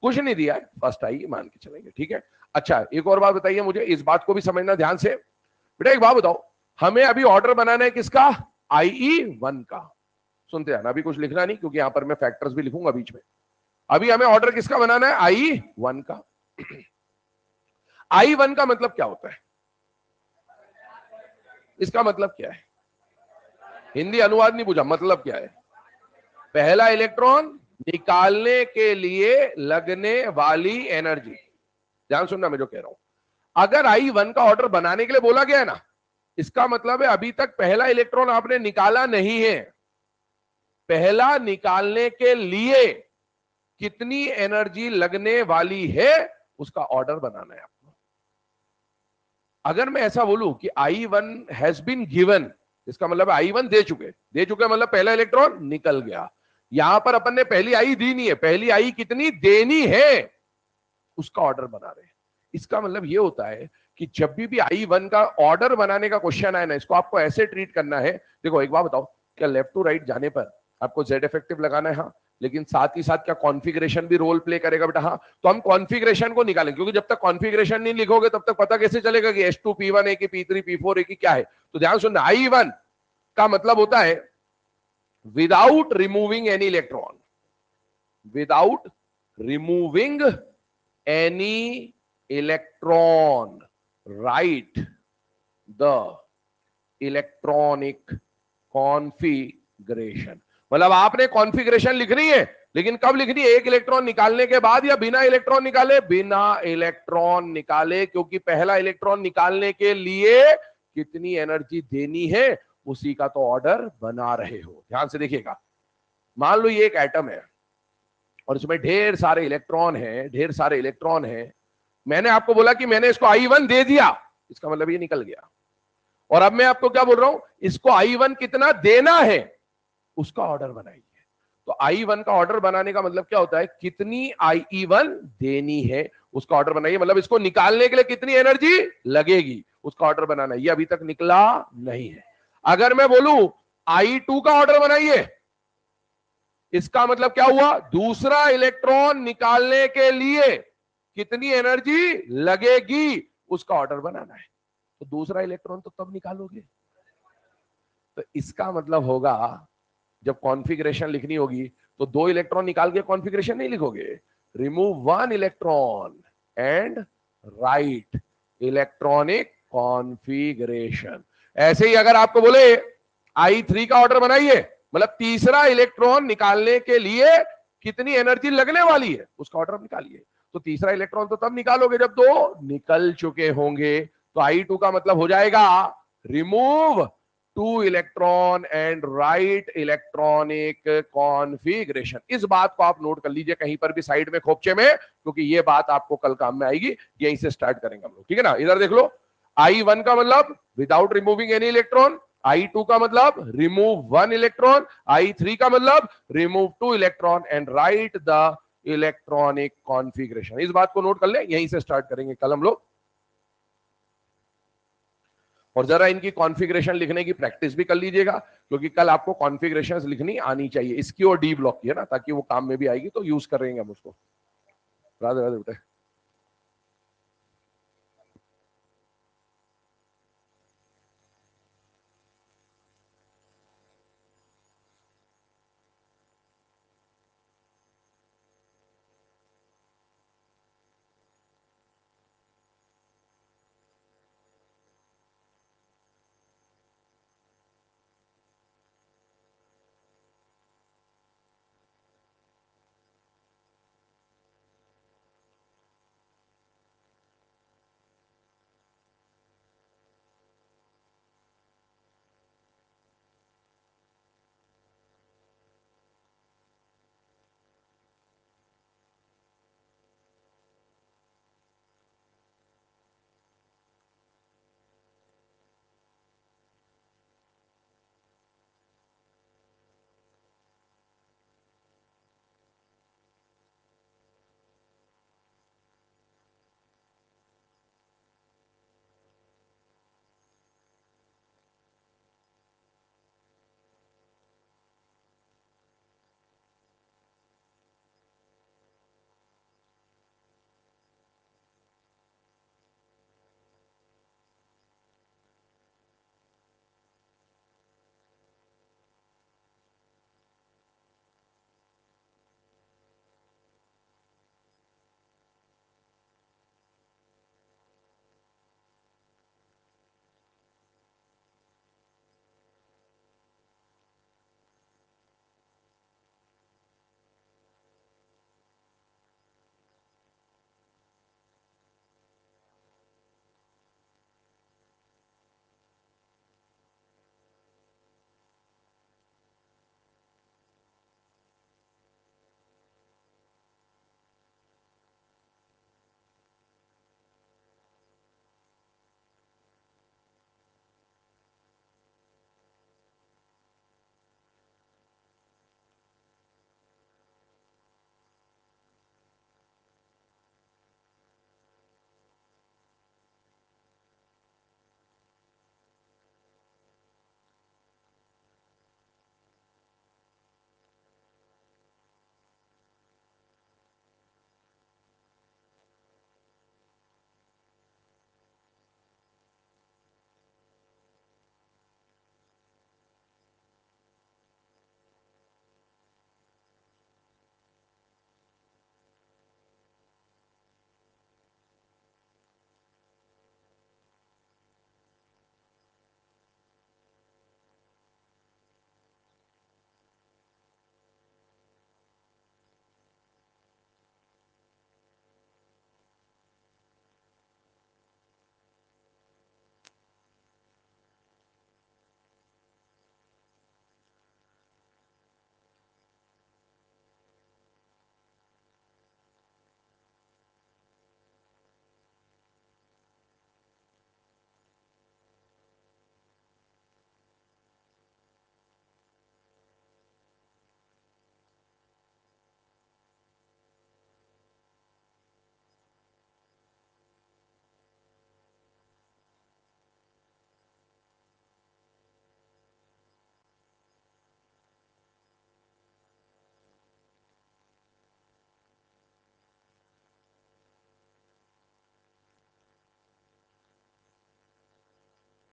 कुछ नहीं दिया है, फर्स्ट आई मान के चलेंगे, ठीक है। अच्छा एक और बात बताइए मुझे, इस बात को भी समझना ध्यान से। बेटा एक बात बताओ, हमें अभी ऑर्डर बनाना है किसका, IE1 का। सुनते जाना, अभी कुछ लिखना नहीं, क्योंकि यहां पर मैं फैक्टर्स भी लिखूंगा बीच में। अभी हमें ऑर्डर किसका बनाना है, I1 का। I1 का मतलब क्या होता है, इसका मतलब क्या है, हिंदी अनुवाद नहीं पूछा, मतलब क्या है। पहला इलेक्ट्रॉन निकालने के लिए लगने वाली एनर्जी। ध्यान सुनना मैं जो कह रहा हूं, अगर I1 का ऑर्डर बनाने के लिए बोला गया है ना, इसका मतलब है अभी तक पहला इलेक्ट्रॉन आपने निकाला नहीं है। पहला निकालने के लिए कितनी एनर्जी लगने वाली है, उसका ऑर्डर बनाना है आपको। अगर मैं ऐसा बोलूं कि I1 हैज बीन गिवन, इसका मतलब I1 दे चुके मतलब पहला इलेक्ट्रॉन निकल गया। यहां पर अपन ने पहली आई दी नहीं है, पहली आई कितनी देनी है उसका ऑर्डर बना रहे हैं। इसका मतलब ये होता है कि जब भी I1 का ऑर्डर बनाने का क्वेश्चन आए ना, इसको आपको ऐसे ट्रीट करना है। देखो एक बात बताओ, क्या लेफ्ट टू राइट जाने पर आपको Z इफेक्टिव लगाना है, हाँ, लेकिन साथ ही साथ क्या कॉन्फ़िगरेशन भी रोल प्ले करेगा बेटा, हाँ। तो हम कॉन्फ़िगरेशन को निकालेंगे, क्योंकि जब तक कॉन्फ़िगरेशन नहीं लिखोगे तब तक पता कैसे चलेगा कि S2 P1 है कि P3 P4 है कि क्या है। तो ध्यान सुनना, I1 का मतलब होता है without removing any electron, without removing any electron, write the electronic configuration। मतलब आपने कॉन्फ़िगरेशन लिखनी है, लेकिन कब लिखनी है, एक इलेक्ट्रॉन निकालने के बाद या बिना इलेक्ट्रॉन निकाले, बिना इलेक्ट्रॉन निकाले, क्योंकि पहला इलेक्ट्रॉन निकालने के लिए कितनी एनर्जी देनी है उसी का तो ऑर्डर बना रहे हो। ध्यान से देखिएगा, मान लो ये एक एटम है और इसमें ढेर सारे इलेक्ट्रॉन हैं, मैंने आपको बोला कि मैंने इसको I1 दे दिया, इसका मतलब ये निकल गया। और अब मैं आपको क्या बोल रहा हूं, इसको I1 कितना देना है उसका ऑर्डर बनाइए। तो I1 का ऑर्डर बनाने का मतलब क्या होता है, कितनी IE1 देनी है उसका ऑर्डर बनाइए। मतलब इसको निकालने के लिए कितनी एनर्जी लगेगी उसका ऑर्डर बनाना। ये अभी तक निकला नहीं है। अगर मैं बोलूं I2 का ऑर्डर बनाइए, इसका मतलब क्या हुआ, दूसरा इलेक्ट्रॉन निकालने के लिए कितनी एनर्जी लगेगी उसका ऑर्डर बनाना है। तो दूसरा इलेक्ट्रॉन तो तब निकालोगे, तो इसका मतलब होगा जब कॉन्फ़िगरेशन लिखनी होगी तो 2 इलेक्ट्रॉन निकाल के कॉन्फ़िगरेशन नहीं लिखोगे, remove 1 electron and right electronic configuration. ऐसे ही अगर आपको बोले I3 का ऑर्डर बनाइए, मतलब तीसरा इलेक्ट्रॉन निकालने के लिए कितनी एनर्जी लगने वाली है उसका ऑर्डर निकालिए। तो तीसरा इलेक्ट्रॉन तो तब निकालोगे जब 2 निकल चुके होंगे। तो I2 का मतलब हो जाएगा remove 2 electron and right electronic configuration. इस बात को आप नोट कर लीजिए कहीं पर भी साइड में खोपचे में, क्योंकि ये बात आपको कल काम में आएगी। यहीं से स्टार्ट करेंगे हम लोग, ठीक है ना। इधर देख लो, I1 का मतलब without removing any electron, I2 का मतलब रिमूव 1 इलेक्ट्रॉन, I3 का मतलब remove 2 electron and right the electronic configuration. इस बात को नोट कर ले, यहीं से स्टार्ट करेंगे कल हम लोग। और जरा इनकी कॉन्फ़िगरेशन लिखने की प्रैक्टिस भी कर लीजिएगा, क्योंकि कल आपको कॉन्फ़िगरेशंस लिखनी आनी चाहिए, इसकी और डी ब्लॉक की है ना, ताकि वो काम में भी आएगी, तो यूज करेंगे हम उसको। राधे राधे बेटा।